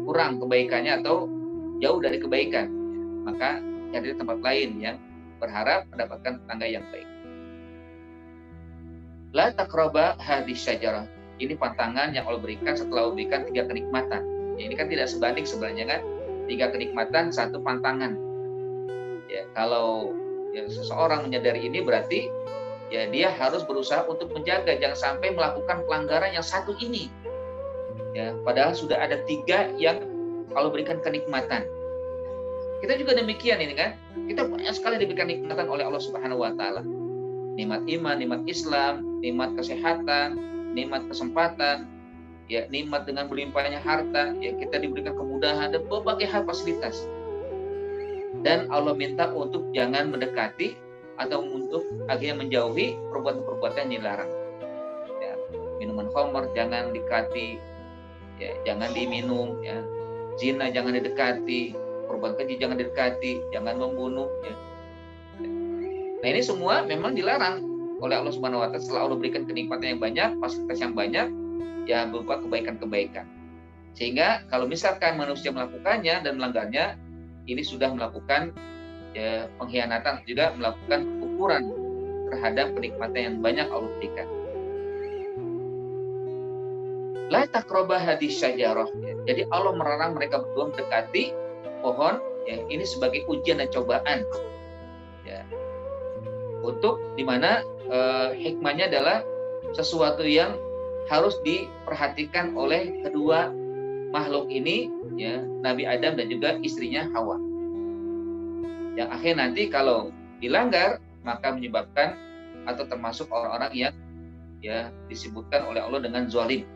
kurang kebaikannya atau jauh dari kebaikan, maka cari tempat lain yang berharap mendapatkan tetangga yang baik. La taqraba hadis syajarah. Ini pantangan yang Allah berikan setelah memberikan 3 kenikmatan. Ya, ini kan tidak sebanding sebenarnya kan, 3 kenikmatan 1 pantangan. Ya, kalau ya, seseorang menyadari ini berarti ya dia harus berusaha untuk menjaga jangan sampai melakukan pelanggaran yang 1 ini. Ya, padahal sudah ada 3 yang kalau berikan kenikmatan. Kita juga demikian ini kan. Kita banyak sekali diberikan nikmatan oleh Allah Subhanahu wa taala. Nikmat iman, nikmat Islam, nikmat kesehatan, nikmat kesempatan, ya nikmat dengan berlimpahnya harta, ya kita diberikan kemudahan dan berbagai hal fasilitas. Dan Allah minta untuk jangan mendekati atau untuk akhirnya menjauhi perbuatan-perbuatan yang dilarang. Ya, minuman khamr jangan didekati, ya jangan diminum, ya. Zina jangan didekati, perbuatan keji jangan didekati, jangan membunuh. Ya. Nah ini semua memang dilarang oleh Allah Subhanahu Wa Taala. Setelah Allah berikan kenikmatan yang banyak, fasilitas yang banyak, ya berupa kebaikan-kebaikan. Sehingga kalau misalkan manusia melakukannya dan melanggarnya, ini sudah melakukan ya, pengkhianatan, juga melakukan kekufuran terhadap kenikmatan yang banyak Allah berikan. La taqraba hadis syajarah. Jadi Allah melarang mereka berdua mendekati pohon. Ya, ini sebagai ujian dan cobaan. Ya. Untuk dimana hikmahnya adalah sesuatu yang harus diperhatikan oleh kedua makhluk ini, ya, Nabi Adam dan juga istrinya Hawa. Yang akhir nanti kalau dilanggar maka menyebabkan atau termasuk orang-orang yang ya disebutkan oleh Allah dengan zalim.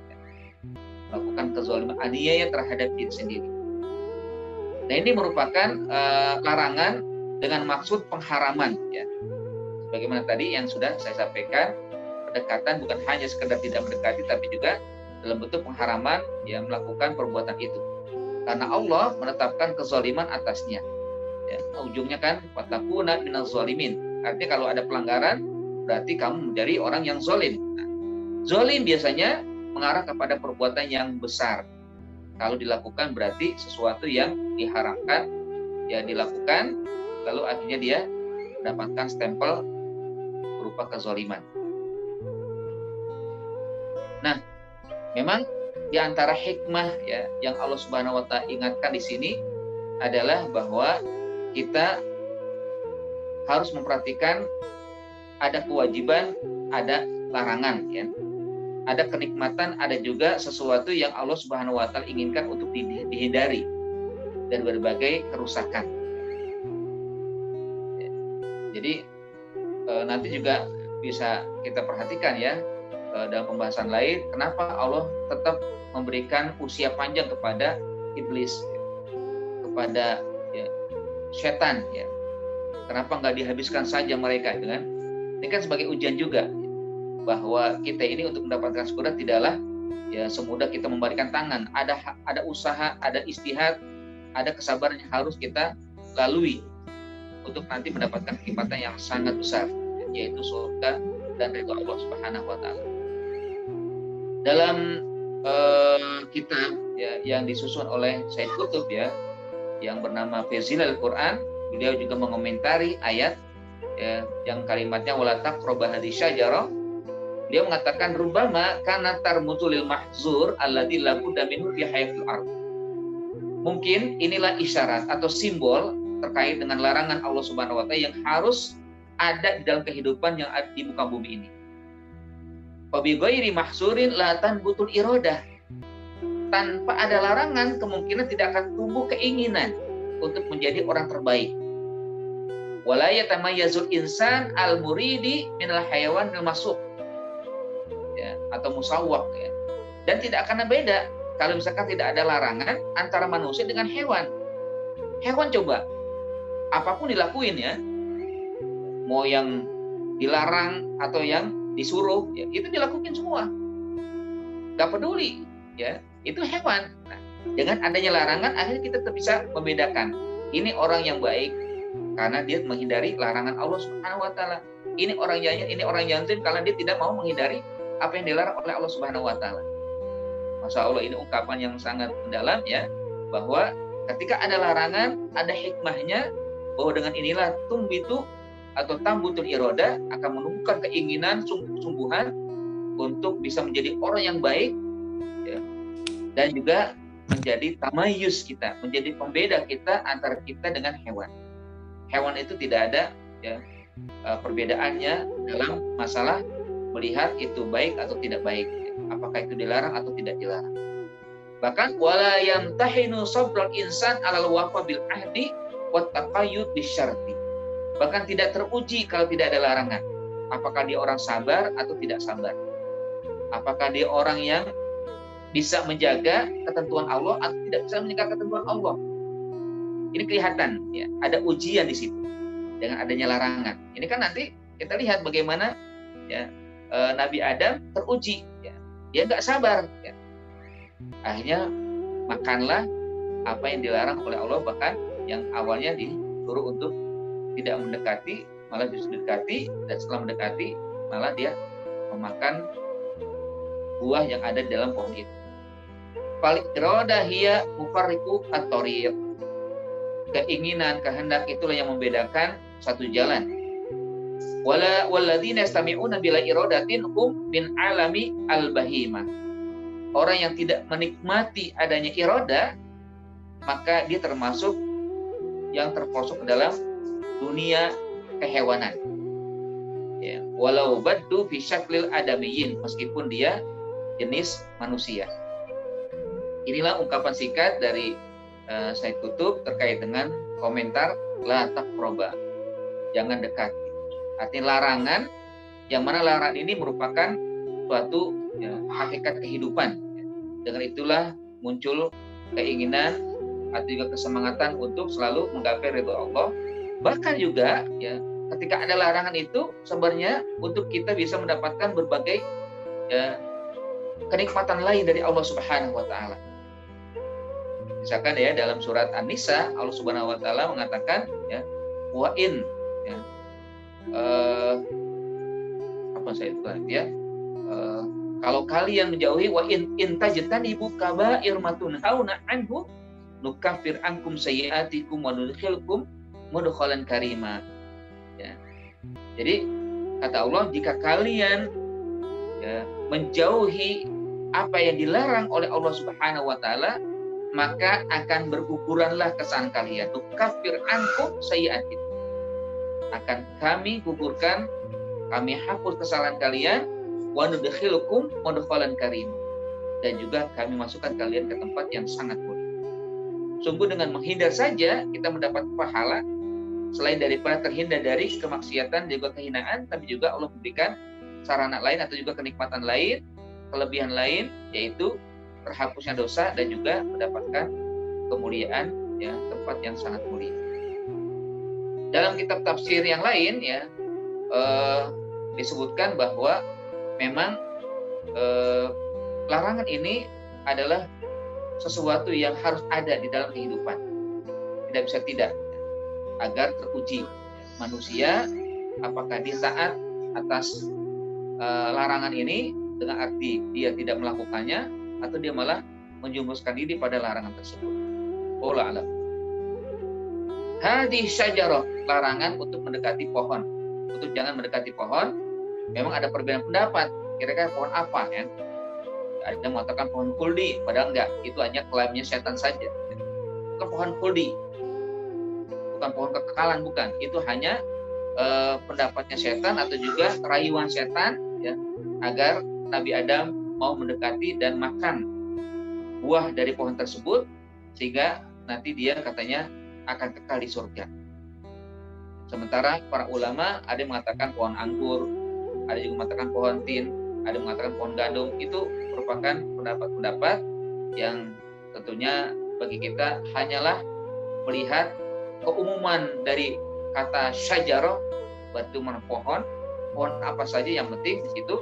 Melakukan kezaliman aniaya terhadap diri sendiri. Nah ini merupakan larangan dengan maksud pengharaman, ya. Sebagaimana tadi yang sudah saya sampaikan, pendekatan bukan hanya sekedar tidak mendekati, tapi juga dalam bentuk pengharaman yang melakukan perbuatan itu. Karena Allah menetapkan kezaliman atasnya. Ya, ujungnya kan watakuna minaz zalimin. Artinya kalau ada pelanggaran, berarti kamu menjadi orang yang zalim. Nah, zalim biasanya mengarah kepada perbuatan yang besar. Kalau dilakukan berarti sesuatu yang diharamkan, ya dilakukan, lalu akhirnya dia mendapatkan stempel berupa kezaliman. Nah, memang di antara hikmah ya yang Allah Subhanahu wa taala ingatkan di sini adalah bahwa kita harus memperhatikan ada kewajiban, ada larangan, ya. Ada kenikmatan, ada juga sesuatu yang Allah Subhanahu wa taala inginkan untuk dihindari dan berbagai kerusakan. Jadi nanti juga bisa kita perhatikan ya dalam pembahasan lain, kenapa Allah tetap memberikan usia panjang kepada iblis, kepada ya, setan, ya. Kenapa nggak dihabiskan saja mereka, dengan ini kan sebagai ujian juga. Bahwa kita ini untuk mendapatkan surga tidaklah ya semudah kita membalikan tangan. Ada usaha, ada istihad, ada kesabaran yang harus kita lalui untuk nanti mendapatkan kenikmatan yang sangat besar, yaitu surga dan ridha Allah Subhanahu wa taala. Dalam kitab ya, yang disusun oleh Said Qutb ya, yang bernama Fazilul Quran, beliau juga mengomentari ayat ya, yang kalimatnya wala taqrabu hadhihi syajarah. Dia mengatakan rubama kana tarmutulil mahzur alladzi la budda minhu fi hayatil ardh. Mungkin inilah isyarat atau simbol terkait dengan larangan Allah Subhanahu wa taala yang harus ada di dalam kehidupan yang ada di muka bumi ini. Fa bi ghairi mahsurin la tanbutul iradah. Tanpa ada larangan, kemungkinan tidak akan tumbuh keinginan untuk menjadi orang terbaik. Wala yatamayyazul insan al-muridi minal hayawan al-masuk. Ya, atau musawwaq ya. Dan tidak akan beda kalau misalkan tidak ada larangan antara manusia dengan hewan. Hewan coba apapun dilakuin ya. Mau yang dilarang atau yang disuruh ya, itu dilakukan semua. Gak peduli ya. Itu hewan. Nah, dengan adanya larangan akhirnya kita bisa membedakan ini orang yang baik karena dia menghindari larangan Allah Subhanahu wa taala. Ini orang yang zalim karena dia tidak mau menghindari apa yang dilarang oleh Allah Subhanahu wa taala. Masya Allah, ini ungkapan yang sangat mendalam ya, bahwa ketika ada larangan ada hikmahnya, bahwa dengan inilah tumbitu atau tambutul iroda akan menumbuhkan keinginan sungguh-sungguhan untuk bisa menjadi orang yang baik ya. Dan juga menjadi tamayus kita, menjadi pembeda kita antara kita dengan hewan. Hewan itu tidak ada ya, perbedaannya dalam masalah melihat itu baik atau tidak baik, apakah itu dilarang atau tidak dilarang. Bahkan wala yamtahinu sabral insan alal wafa bil ahdi wa taqayyud bisyarti. Bahkan tidak teruji kalau tidak ada larangan. Apakah dia orang sabar atau tidak sabar? Apakah dia orang yang bisa menjaga ketentuan Allah atau tidak bisa menjaga ketentuan Allah? Ini kelihatan ya, ada ujian di situ dengan adanya larangan. Ini kan nanti kita lihat bagaimana ya, Nabi Adam teruji ya. Dia nggak sabar ya. Akhirnya makanlah apa yang dilarang oleh Allah, bahkan yang awalnya disuruh untuk tidak mendekati malah justru mendekati, dan setelah mendekati malah dia memakan buah yang ada di dalam pohon itu. Fal-irada hiya mufarriqu at-thariq. Keinginan, kehendak itulah yang membedakan satu jalan. Wala walladzina yastami'una bila iradatin hum min alami al-bahimah. Orang yang tidak menikmati adanya irada, maka dia termasuk yang terpelosok ke dalam dunia kehewanan. Ya, walau baddu fi syaklil adamiyyin, meskipun dia jenis manusia. Inilah ungkapan singkat dari Said Qutb terkait dengan komentar la taqraba, jangan dekat. Artinya larangan, yang mana larangan ini merupakan suatu ya, hakikat kehidupan. Dengan itulah muncul keinginan atau juga kesemangatan untuk selalu menggapai ridha Allah. Bahkan juga ya, ketika ada larangan itu sebenarnya untuk kita bisa mendapatkan berbagai ya, kenikmatan lain dari Allah Subhanahu wa taala. Misalkan ya dalam surat An-Nisa Allah Subhanahu wa taala mengatakan ya, wa in ya, apa saya itu ya, kalau kalian menjauhi wa in tajtanibu kaba'ir ma tunhauna anhu nukaffir ankum sayyi'atikum wa nudkhilkum mudkhalan karima. Ya. Jadi kata Allah, jika kalian ya, menjauhi apa yang dilarang oleh Allah Subhanahu wa taala, maka akan berguguranlah kesalahan kalian. Nukaffir ankum sayyi'atikum. Akan kami gugurkan, kami hapus kesalahan kalian, wa nudkhilukum mudkhalan karim, dan juga kami masukkan kalian ke tempat yang sangat mulia. Sungguh dengan menghindar saja kita mendapat pahala, selain daripada terhindar dari kemaksiatan dan juga kehinaan, tapi juga Allah memberikan sarana lain atau juga kenikmatan lain, kelebihan lain, yaitu terhapusnya dosa dan juga mendapatkan kemuliaan ya, tempat yang sangat mulia. Dalam kitab tafsir yang lain ya disebutkan bahwa memang larangan ini adalah sesuatu yang harus ada di dalam kehidupan, tidak bisa tidak, agar teruji manusia apakah dia taat atas larangan ini dengan arti dia tidak melakukannya atau dia malah menjumuskan diri pada larangan tersebut. Wallahu a'lam. Hadis syajarah, larangan untuk mendekati pohon, untuk jangan mendekati pohon. Memang ada perbedaan pendapat, kira-kira pohon apa ya? Ada yang mengatakan pohon kuldi, padahal enggak, itu hanya klaimnya setan saja. bukan pohon khuldi, bukan pohon kekekalan, bukan. Itu hanya pendapatnya setan atau juga rayuan setan, ya, agar Nabi Adam mau mendekati dan makan buah dari pohon tersebut, sehingga nanti dia katanya akan kekal di surga. Sementara para ulama ada yang mengatakan pohon anggur, ada juga mengatakan pohon tin, ada yang mengatakan pohon gandum. Itu merupakan pendapat-pendapat yang tentunya bagi kita hanyalah melihat keumuman dari kata syajarah, berarti mana pohon apa saja, yang penting di situ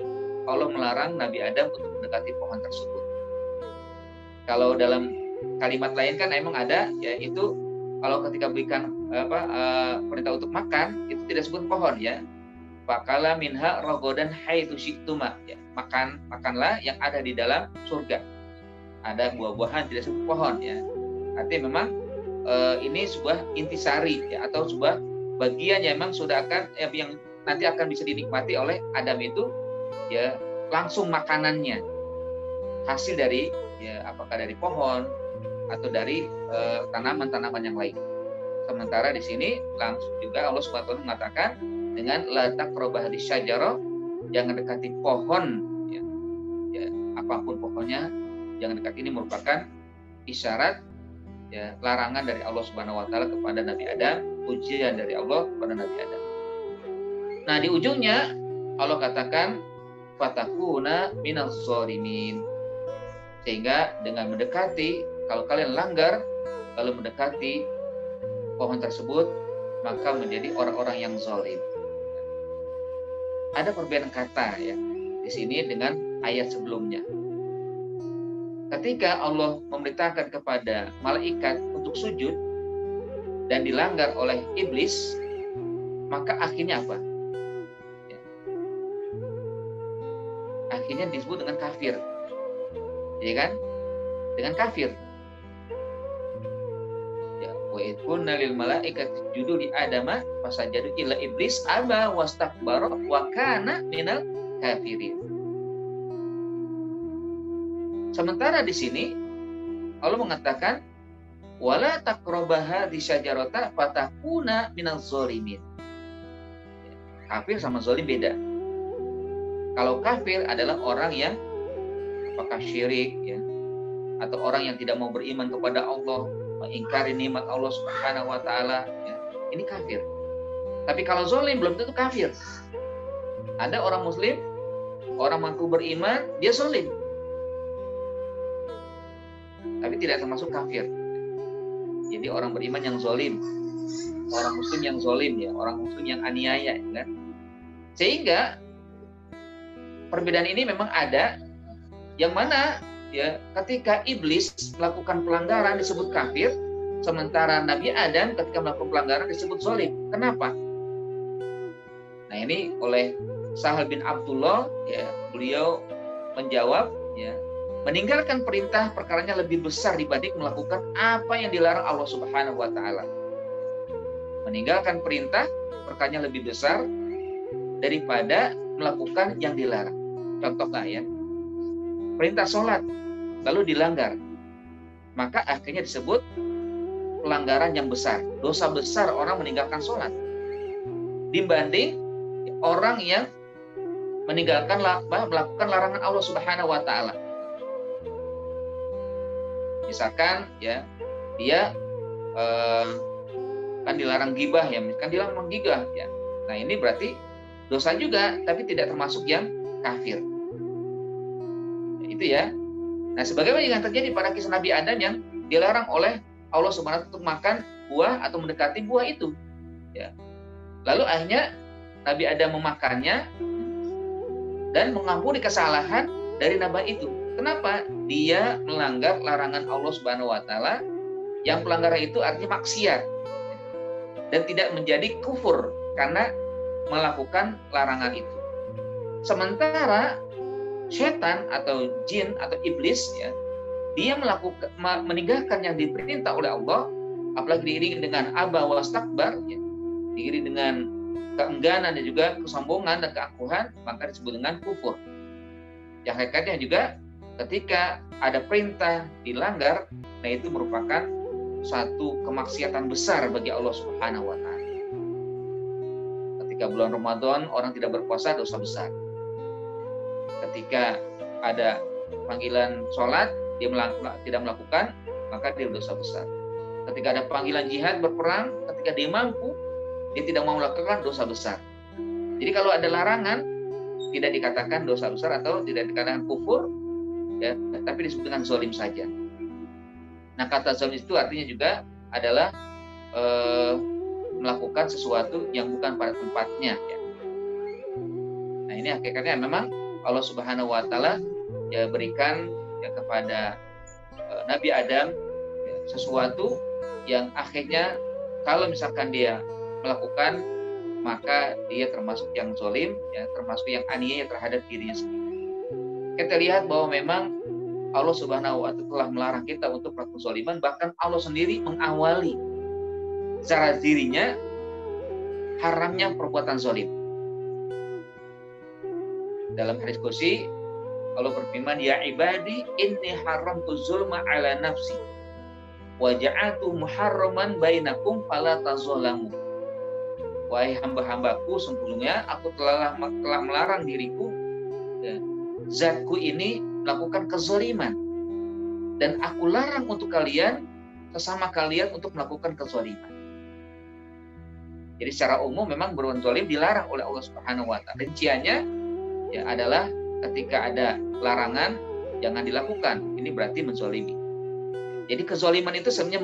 Allah melarang Nabi Adam untuk mendekati pohon tersebut. Kalau dalam kalimat lain kan emang ada, yaitu kalau ketika berikan perintah untuk makan, itu tidak sebut pohon, ya. Fakala minha rogodan haitsu syi'tuma, ya. Makanlah yang ada di dalam surga. Ada buah-buahan, tidak sebut pohon, ya. Artinya memang ini sebuah intisari, ya, atau sebuah bagian yang memang sudah akan yang nanti akan bisa dinikmati oleh Adam itu, ya, langsung makanannya hasil dari, ya, apakah dari pohon atau dari tanaman-tanaman yang lain. Sementara di sini langsung juga Allah SWT mengatakan dengan la taqrabah syajarah, jangan dekati pohon, ya, apapun pohonnya jangan dekati. Ini merupakan isyarat, ya, larangan dari Allah Subhanahu wa taala kepada Nabi Adam, ujian dari Allah kepada Nabi Adam. Nah, di ujungnya Allah katakan fatakuna minaz zalimin, sehingga dengan mendekati, kalau kalian langgar lalu mendekati pohon tersebut, maka menjadi orang-orang yang zalim. Ada perbedaan kata, ya, di sini dengan ayat sebelumnya. Ketika Allah memerintahkan kepada malaikat untuk sujud dan dilanggar oleh iblis, maka akhirnya apa? Ya. Akhirnya disebut dengan kafir, ya kan? Dengan kafir. Ya, wa idkunna lil malaikati sujudu li adama fasajadu illa iblis aba wastakbara wa kana minal kafirin. Sementara di sini Allah mengatakan wala taqrabaha disyajarata fatakuna minaz zalimin. Kafir sama zalim beda. Kalau kafir adalah orang yang apakah syirik, ya, atau orang yang tidak mau beriman kepada Allah, mengingkari nikmat Allah Subhanahu wa taala, ya, ini kafir. Tapi kalau zalim belum tentu kafir. Ada orang muslim, orang mengaku beriman, dia zalim, tapi tidak termasuk kafir. Jadi orang beriman yang zalim, orang muslim yang zalim, ya, orang muslim yang aniaya, ya. Sehingga perbedaan ini memang ada, yang mana, ya, ketika iblis melakukan pelanggaran disebut kafir, sementara Nabi Adam ketika melakukan pelanggaran disebut zalim. Kenapa? Nah, ini oleh Sahal bin Abdullah, ya, beliau menjawab, ya, meninggalkan perintah perkaranya lebih besar dibanding melakukan apa yang dilarang Allah Subhanahu wa taala. Meninggalkan perintah perkaranya lebih besar daripada melakukan yang dilarang. Contohnya, ya, perintah sholat lalu dilanggar, maka akhirnya disebut pelanggaran yang besar, dosa besar orang meninggalkan sholat, dibanding orang yang meninggalkan melakukan larangan Allah Subhanahu wa taala. Misalkan, ya, dia kan dilarang gibah, ya, kan dilarang menggibah, ya. Nah, ini berarti dosa juga, tapi tidak termasuk yang kafir. Nah, itu, ya. Nah, sebagaimana yang terjadi pada kisah Nabi Adam yang dilarang oleh Allah Subhanahu wa taala untuk makan buah atau mendekati buah itu, ya. Lalu akhirnya Nabi Adam memakannya dan mengampuni kesalahan dari nabi itu. Kenapa? Dia melanggar larangan Allah Subhanahu wa taala, yang pelanggaran itu artinya maksiat dan tidak menjadi kufur karena melakukan larangan itu. Sementara setan atau jin atau iblis, ya, dia meninggalkan yang diperintah oleh Allah, apalagi diiringi dengan aba wastakbar, ya, diiringi dengan keengganan dan juga kesombongan dan keangkuhan, maka disebut dengan kufur. Yang hakikatnya juga ketika ada perintah dilanggar, nah itu merupakan satu kemaksiatan besar bagi Allah Subhanahu wa taala. Ketika bulan Ramadan orang tidak berpuasa, dosa besar. Ketika ada panggilan sholat, dia tidak melakukan, maka dia dosa besar. Ketika ada panggilan jihad berperang, ketika dia mampu, dia tidak mau melakukan, dosa besar. Jadi kalau ada larangan, tidak dikatakan dosa besar atau tidak dikatakan kufur, ya, tapi disebut dengan zalim saja. Nah, kata zalim itu artinya juga adalah melakukan sesuatu yang bukan pada tempatnya. Ya. Nah, ini hakikatnya memang Allah Subhanahu wa taala ya berikan ya kepada Nabi Adam ya, sesuatu yang akhirnya kalau misalkan dia melakukan, maka dia termasuk yang zalim, ya, termasuk yang aniaya terhadap dirinya sendiri. Kita lihat bahwa memang Allah Subhanahu wa taala telah melarang kita untuk melakukan zaliman, bahkan Allah sendiri mengawali secara dirinya haramnya perbuatan zalim. Dalam hadis qudsi Allah berfirman, ya ibadi inni haramtu zulma ala nafsi wa ja'altu muharraman bainakum fala tazalamu. Wahai hamba-hambaku, sesungguhnya aku telah melarang diriku, ya, zatku ini melakukan kezaliman, dan aku larang untuk kalian, sesama kalian, untuk melakukan kezaliman. Jadi secara umum memang berbuat zalim dilarang oleh Allah Subhanahu wa taala. Rinciannya ya adalah ketika ada larangan jangan dilakukan. Ini berarti menzalimi. Jadi kezaliman itu sebenarnya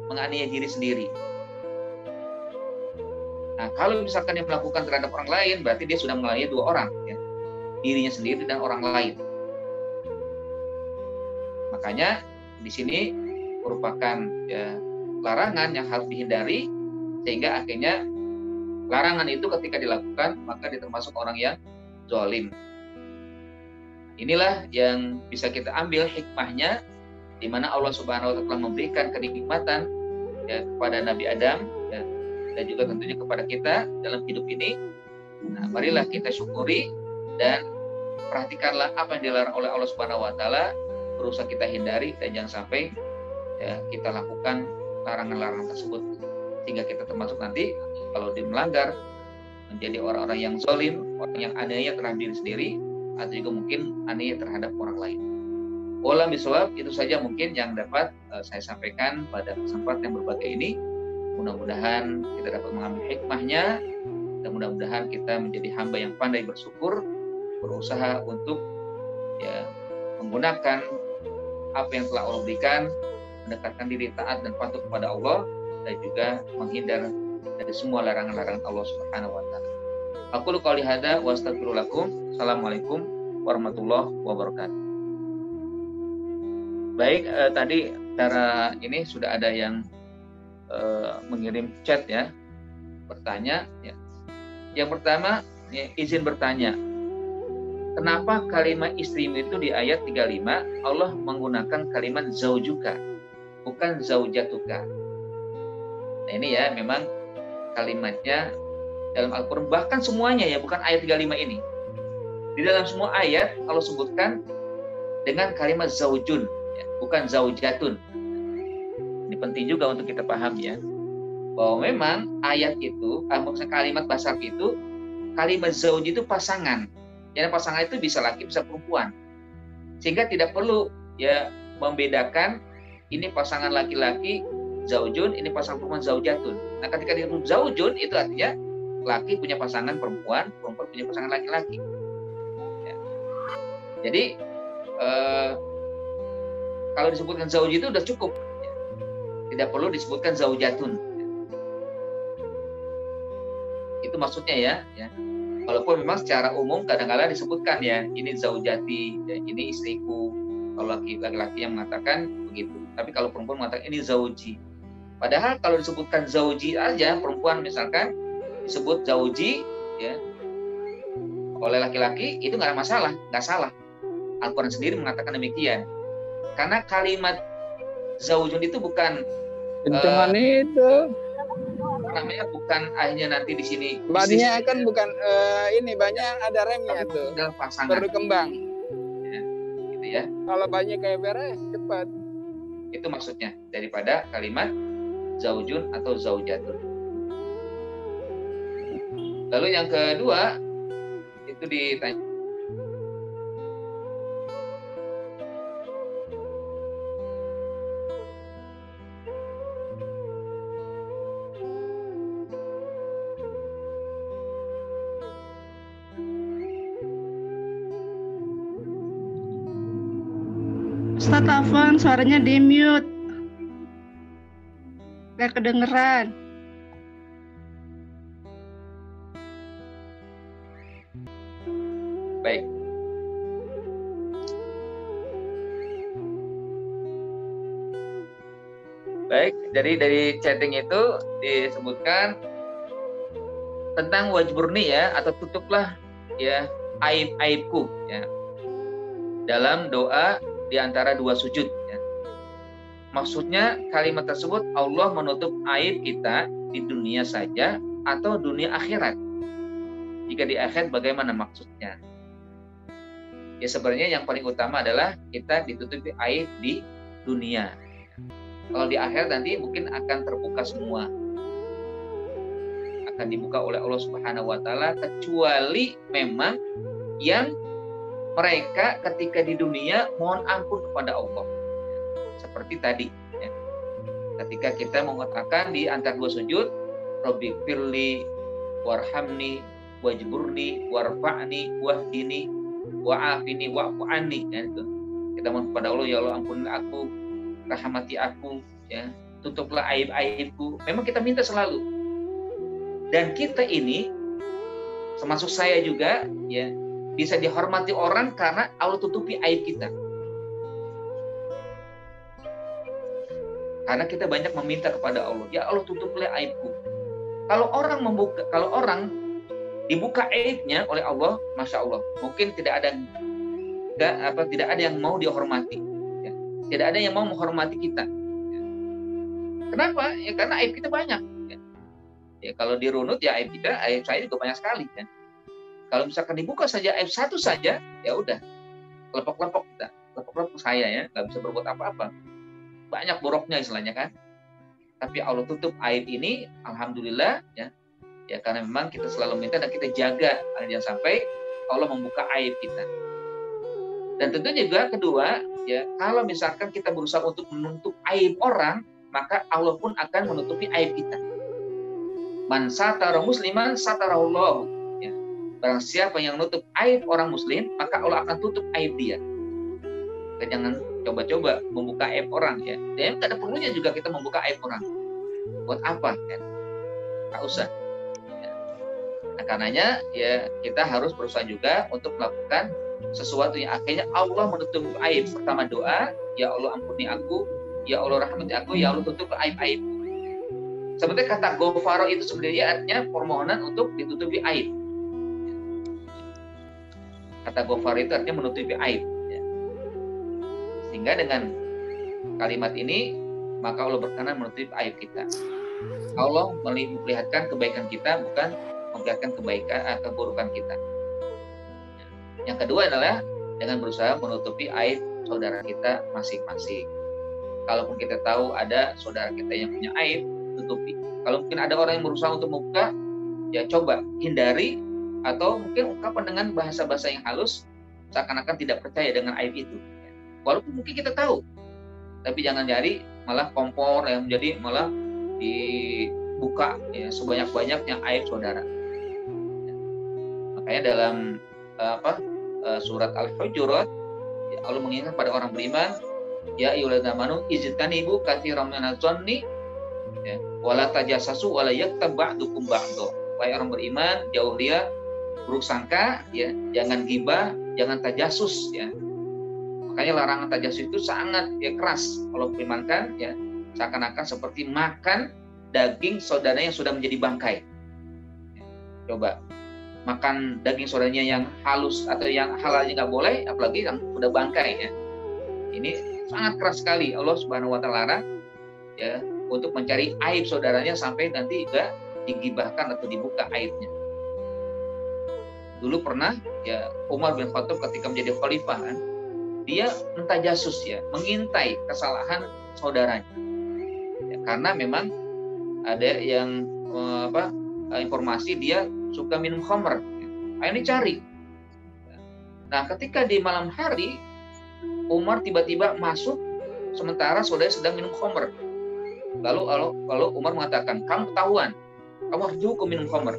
menganiaya diri sendiri. Nah, kalau misalkan dia melakukan terhadap orang lain, berarti dia sudah menganiaya dua orang, ya. Dirinya sendiri dan orang lain. Makanya di sini merupakan ya, larangan yang harus dihindari, sehingga akhirnya larangan itu ketika dilakukan maka dia termasuk orang yang zalim. Inilah yang bisa kita ambil hikmahnya, di mana Allah Subhanahu wa taala telah memberikan kenikmatan ya, kepada Nabi Adam ya, dan juga tentunya kepada kita dalam hidup ini. Nah, marilah kita syukuri dan perhatikanlah apa yang dilarang oleh Allah Subhanahu wa taala, berusaha kita hindari dan jangan sampai ya, kita lakukan larangan-larangan tersebut, sehingga kita termasuk nanti kalau dia melanggar menjadi orang-orang yang zalim, orang yang aniaya terhadap diri sendiri, atau juga mungkin aniaya terhadap orang lain. Wallahu bishawab, itu saja mungkin yang dapat saya sampaikan pada kesempatan yang berbahagia ini. Mudah-mudahan kita dapat mengambil hikmahnya, dan mudah-mudahan kita menjadi hamba yang pandai bersyukur, berusaha untuk ya menggunakan apa yang telah Allah berikan, mendekatkan diri taat dan patuh kepada Allah, dan juga menghindar dari semua larangan-larangan Allah Subhanahu wa taala. Aku qouli hadza wa astaghfiru lakum. Assalamualaikum warahmatullahi wabarakatuh. Baik, tadi cara ini sudah ada yang mengirim chat ya, bertanya ya. Yang pertama ya, izin bertanya, kenapa kalimat istrimu itu di ayat 35 Allah menggunakan kalimat zaujuka bukan zaujatuka? Nah, ini ya memang kalimatnya dalam Al-Quran, bahkan semuanya ya, bukan ayat 35 ini. Di dalam semua ayat Allah sebutkan dengan kalimat zaujun ya, bukan zaujatun. Ini penting juga untuk kita paham ya, bahwa memang ayat itu, maksudnya kalimat bahasa itu, kalimat zauj itu pasangan. Jadi pasangan itu bisa laki, bisa perempuan. Sehingga tidak perlu ya membedakan ini pasangan laki-laki zaujun, ini pasangan perempuan zaujatun. Nah, ketika disebut zaujun itu artinya laki punya pasangan perempuan, perempuan punya pasangan laki-laki. Ya. Jadi kalau disebutkan zauj itu udah cukup. Ya. Tidak perlu disebutkan zaujatun. Ya. Itu maksudnya ya. Walaupun memang secara umum kadang-kadang disebutkan ya, ini zaujati, ya, ini istriku. Kalau laki-laki yang mengatakan begitu. Tapi kalau perempuan mengatakan ini zauji. Padahal kalau disebutkan zauji aja, perempuan misalkan disebut zauji ya oleh laki-laki, itu nggak ada masalah, nggak salah. Al-Quran sendiri mengatakan demikian. Karena kalimat zaujun itu bukan itu namanya, bukan akhirnya nanti di sini banyak kan, bukan ini banyak ada remnya tuh, pasangan berkembang ya, gitu ya. Kalau banyak kayak beres cepat. Itu maksudnya daripada kalimat zaujun atau zaujatun. Lalu yang kedua itu ditanya, Ustadz Afwan, suaranya di mute. Gak kedengeran. baik. Baik, jadi dari chatting itu disebutkan tentang wajburni ya, atau tutuplah ya aib-aibku ya. Dalam doa di antara dua sujud ya. Maksudnya kalimat tersebut Allah menutup aib kita di dunia saja atau dunia akhirat. Jika di akhirat bagaimana maksudnya? Ya sebenarnya yang paling utama adalah kita ditutupi aib di dunia. Kalau di akhirat nanti mungkin akan terbuka semua. Akan dibuka oleh Allah Subhanahu wa taala, kecuali memang yang mereka ketika di dunia mohon ampun kepada Allah. Seperti tadi ya. Ketika kita mengatakan di antara dua sujud, Rabbi firli warhamni wajburni warfa'ni wahdini wa'afini wa'fu anni ya, itu. Kita mohon kepada Allah, ya Allah ampuni aku, rahmati aku ya, tutuplah aib-aibku. Memang kita minta selalu. Dan kita ini termasuk saya juga ya, bisa dihormati orang karena Allah tutupi aib kita. Karena kita banyak meminta kepada Allah, ya Allah tutuplah aibku. Kalau orang dibuka aibnya oleh Allah, masya Allah, mungkin tidak ada yang mau dihormati, ya. Tidak ada yang mau menghormati kita. Ya. Kenapa? Ya karena aib kita banyak. Ya. Ya kalau dirunut ya aib saya juga banyak sekali. Ya. Kalau misalkan dibuka saja aib satu saja, ya udah kelepok-kelepok kita, kelepok-kelepok saya ya, nggak bisa berbuat apa-apa. Banyak boroknya istilahnya kan. Tapi Allah tutup aib ini, alhamdulillah ya. Ya karena memang kita selalu minta dan kita jaga jangan sampai Allah membuka aib kita. Dan tentunya juga kedua, ya kalau misalkan kita berusaha untuk menutup aib orang, maka Allah pun akan menutupi aib kita. Man satara musliman satarahullah. Ya. Barang siapa yang menutup aib orang muslim, maka Allah akan tutup aib dia. Dan jangan coba-coba membuka aib orang ya. Dan tidak ada perlunya juga kita membuka aib orang. Buat apa? Ya? Nggak usah. Nah, karenanya ya kita harus berusaha juga untuk melakukan sesuatu yang akhirnya Allah menutup aib. Pertama doa, ya Allah ampuni aku, ya Allah rahmati aku, ya Allah tutup aib-aib. Sebenarnya kata ghafara itu sebenarnya artinya permohonan untuk ditutupi aib. Kata ghafara itu artinya menutupi aib. Sehingga dengan kalimat ini maka Allah berkenan menutupi aib kita. Allah melihatkan kebaikan kita, bukan memperlihatkan keburukan kita. Yang kedua adalah dengan berusaha menutupi aib saudara kita masing-masing. Kalaupun kita tahu ada saudara kita yang punya aib, tutupi. Kalau mungkin ada orang yang berusaha untuk membuka, ya coba hindari, atau mungkin ungkapkan dengan bahasa-bahasa yang halus, seakan-akan tidak percaya dengan aib itu. Walaupun mungkin kita tahu, tapi jangan cari malah kompor yang menjadi malah dibuka ya, sebanyak-banyaknya aib saudara. Makanya dalam surat Al-Hujurat ya, Allah mengingatkan pada orang beriman, ya ayyuhalladzina amanu ijtanibu katsiran minadh-dhanni ya wala tajassasu wala yaktab ba'dukum ba'dha. Wahai orang beriman, jauh dia buruk sangka ya, jangan ghibah, jangan tajasus ya. Makanya larangan tajasus itu sangat ya keras. Allah firmankan ya, seakan-akan seperti makan daging saudara yang sudah menjadi bangkai. Coba makan daging saudaranya yang halus atau yang halalnya nggak boleh, apalagi yang udah bangkai ya. Ini sangat keras sekali. Allah Subhanahu wa taala larang ya untuk mencari aib saudaranya sampai nanti juga digibahkan atau dibuka aibnya. Dulu pernah ya Umar bin Khattab ketika menjadi khalifah kan, dia mentajasus ya, mengintai kesalahan saudaranya. Ya, karena memang ada yang informasi dia suka minum khamr. Akhirnya cari. Nah, ketika di malam hari Umar tiba-tiba masuk sementara saudara sedang minum khamr. Lalu Umar mengatakan, kamu ketahuan, kamu harus dihukum minum khamr.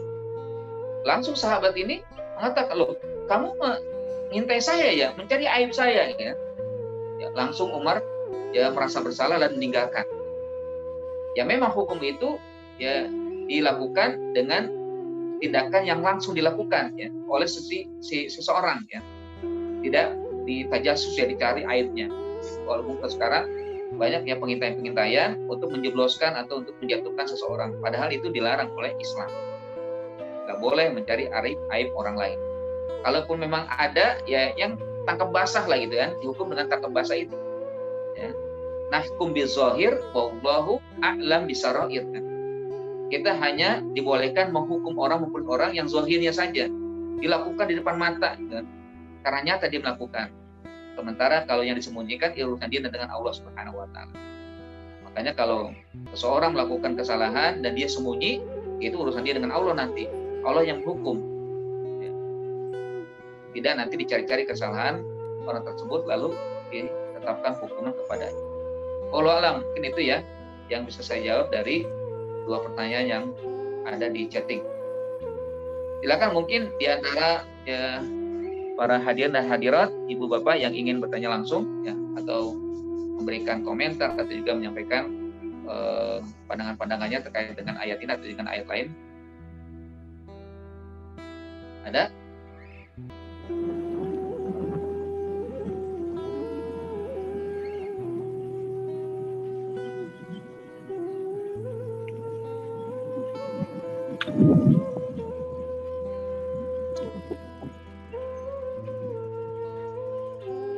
Langsung sahabat ini mengatakan, loh, kamu mengintai saya ya, mencari aib saya ya. Langsung Umar ya merasa bersalah dan meninggalkan. Ya memang hukum itu ya dilakukan dengan tindakan yang langsung dilakukan ya oleh seseorang ya. Tidak ditajasus ya, dicari aibnya. Walaupun sekarang banyak ya pengintaian untuk menjebloskan atau untuk menjatuhkan seseorang. Padahal itu dilarang oleh Islam. Nggak boleh mencari aib orang lain. Kalaupun memang ada ya yang tangkap basah lah gitu kan, dihukum dengan tangkap basah itu. Ya. Nahkum bizahir wallahu a'lam bisarair. Kita hanya dibolehkan menghukum orang maupun orang yang zahirnya saja dilakukan di depan mata gitu. Karena nyata dia melakukan. Sementara kalau yang disembunyikan urusan dia dengan Allah Subhanahu wa taala. Makanya kalau seseorang melakukan kesalahan dan dia sembunyi, itu urusan dia dengan Allah nanti. Allah yang hukum. Ya. Tidak nanti dicari-cari kesalahan orang tersebut lalu ditetapkan hukuman kepadanya. Wallahu alam, mungkin itu ya yang bisa saya jawab dari 2 pertanyaan yang ada di chatting. Silakan mungkin di antara ya, para hadirin dan hadirat, ibu bapak yang ingin bertanya langsung ya, atau memberikan komentar atau juga menyampaikan pandangan-pandangannya terkait dengan ayat ini atau dengan ayat lain. Ada?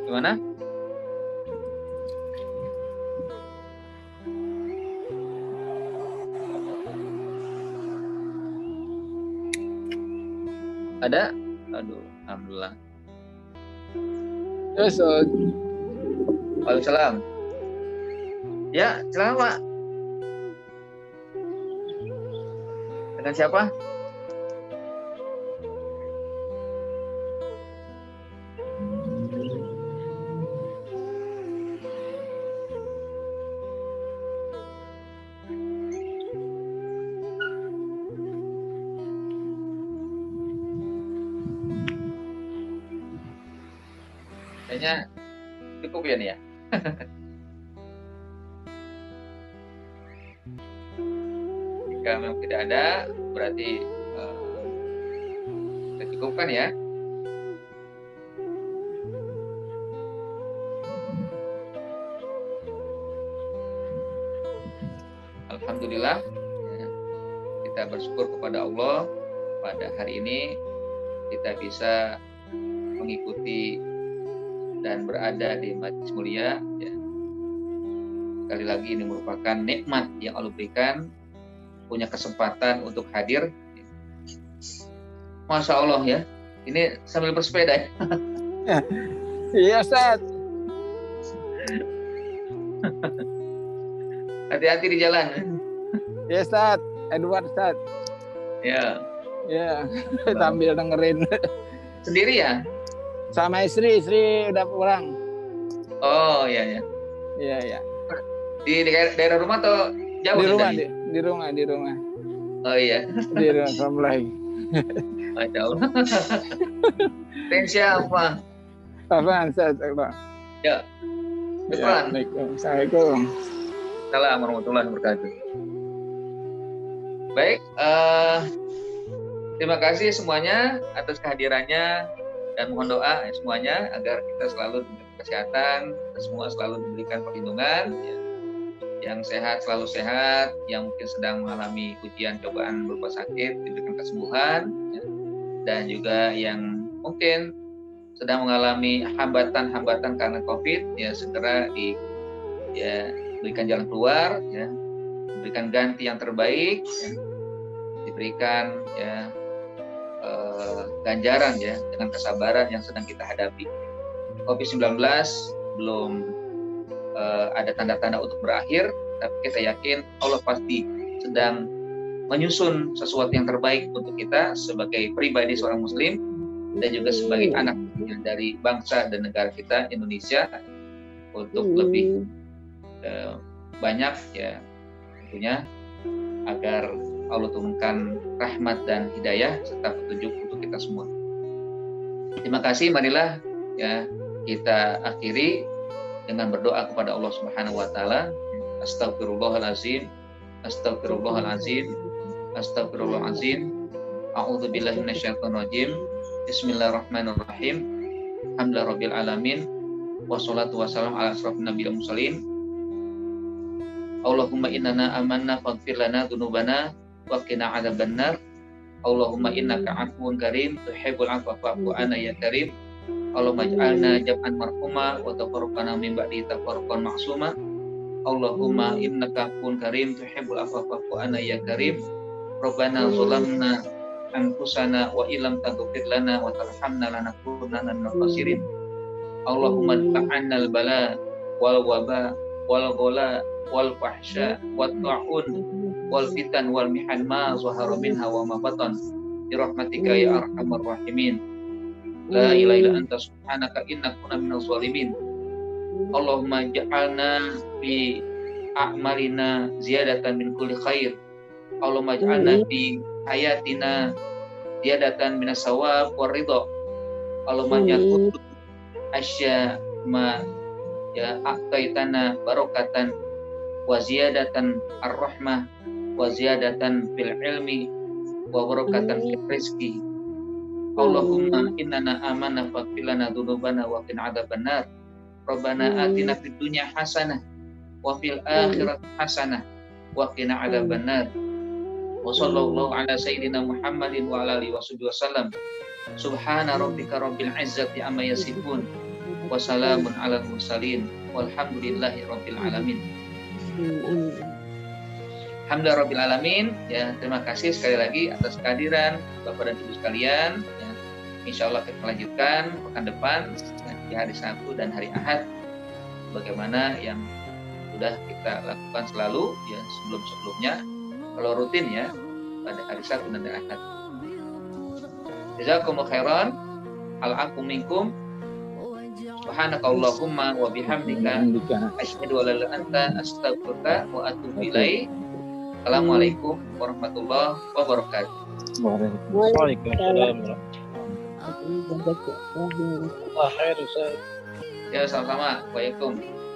Gimana? Ada? Aduh, alhamdulillah. Yes, Waalaikumsalam. Ya, silakan Pak. Dengan siapa? Kayaknya cukup ya nih ya. Jika memang tidak ada, berarti kita cukupkan ya. Alhamdulillah, ya, kita bersyukur kepada Allah pada hari ini kita bisa mengikuti dan berada di majelis mulia ya. Sekali lagi ini merupakan nikmat yang Allah berikan, punya kesempatan untuk hadir. Masya Allah ya, ini sambil bersepeda ya. Iya, Ustaz. Hati-hati di jalan. Iya, Ustaz. Edward, Ustaz. Ya. Ya, sambil dengerin. Sendiri ya? Sama istri udah pulang. Oh iya ya. Iya, iya. Di daerah rumah atau jauh? Di rumah. Oh iya. Di rumah Assalamualaikum. Masya Allah. Tensi apa? Apaan, Ustaz? Ya. Depan. Assalamualaikum. Assalamualaikum warahmatullahi wabarakatuh. Baik, terima kasih semuanya atas kehadirannya dan mohon doa semuanya agar kita selalu diberikan kesehatan, kita semua selalu diberikan perlindungan, ya. Yang sehat selalu sehat, yang mungkin sedang mengalami ujian cobaan berupa sakit diberikan kesembuhan, ya. Dan juga yang mungkin sedang mengalami hambatan-hambatan karena COVID, ya segera diberikan jalan keluar, ya. Diberikan ganti yang terbaik, ya. Diberikan ya ganjaran ya dengan kesabaran yang sedang kita hadapi. COVID-19 belum ada tanda-tanda untuk berakhir, tapi kita yakin Allah pasti sedang menyusun sesuatu yang terbaik untuk kita sebagai pribadi seorang muslim dan juga sebagai anak dari bangsa dan negara kita Indonesia untuk lebih banyak ya tentunya agar Allah turunkan rahmat dan hidayah serta petunjuk untuk kita semua. Terima kasih, marilah ya kita akhiri dengan berdoa kepada Allah Subhanahu wa taala. Astagfirullahalazim, astagfirullahalazim, astagfirullahalazim. A'udzubillahi minasyaitonirrajim. Bismillahirrahmanirrahim. Alhamdulillahirabbil alamin. Wassalatu wassalamu ala asrofin nabiyil mursalin. Allahumma innana amanna faghfir lana dzunubana wa qina adzabannar. Allahumma innaka afuwun karim tuhibbul afwa fa'fu anna ya karim. Allahumma ij'alna jam'an marhuma wa tafarraqana min ba'di tafarruqan ma'suma. Allahumma innaka afuwun karim tuhibbul afwa fa'fu anna ya karim. Rabbana zalamna anfusana wa illam taghfir lana wa tarhamna lanakunanna minal khasirin. Allahumma dfa'anna al-bala wal waba wal ghala wal fahsya wat ta'un wal fitan wal mihan ma zahara minha wa ma batan bi rahmatika ya arhamar rahimin. La ilaha illa anta subhanaka inna kunna minaz zalimin. Allahumma ja'alna bi a'malina ziyadatan min kulli khair. Allahumma ja'alna bi hayatina ziyadatan minas sawab war ridha. Allahumma ja'al asya ma ya aqtaitana barakatan wa ziyadatan ar-rahmah wa ziyadatan fil ilmi wa barakatan fil rizqi. Allahumma innana amanna faghfir lana dzunubana wa qina adzabannar. Rabbana atina fid dunya hasanah wa fil akhirati hasanah wa qina adzabannar. Wa sallallahu ala sayyidina Muhammadin wa ala alihi wasallam. Subhana rabbika rabbil izzati amma yasifun wa salamun alal mursalin walhamdulillahi rabbil alamin. Alhamdulillah rabbil alamin. Ya, terima kasih sekali lagi atas kehadiran Bapak dan Ibu sekalian. Ya, insya Allah kita melanjutkan pekan depan ya, di hari Sabtu dan hari Ahad bagaimana yang sudah kita lakukan selalu ya sebelum-sebelumnya kalau rutin ya pada hari Sabtu dan hari Ahad. Jazakumullahu khairan. Al-afu minkum. Subhanakallahumma wa bihamdika asyhadu an la ilaha illa anta astaghfiruka wa atubu ilaik. Assalamualaikum warahmatullahi wabarakatuh. Waalaikumsalam. Ya, sama-sama. Waalaikumsalam.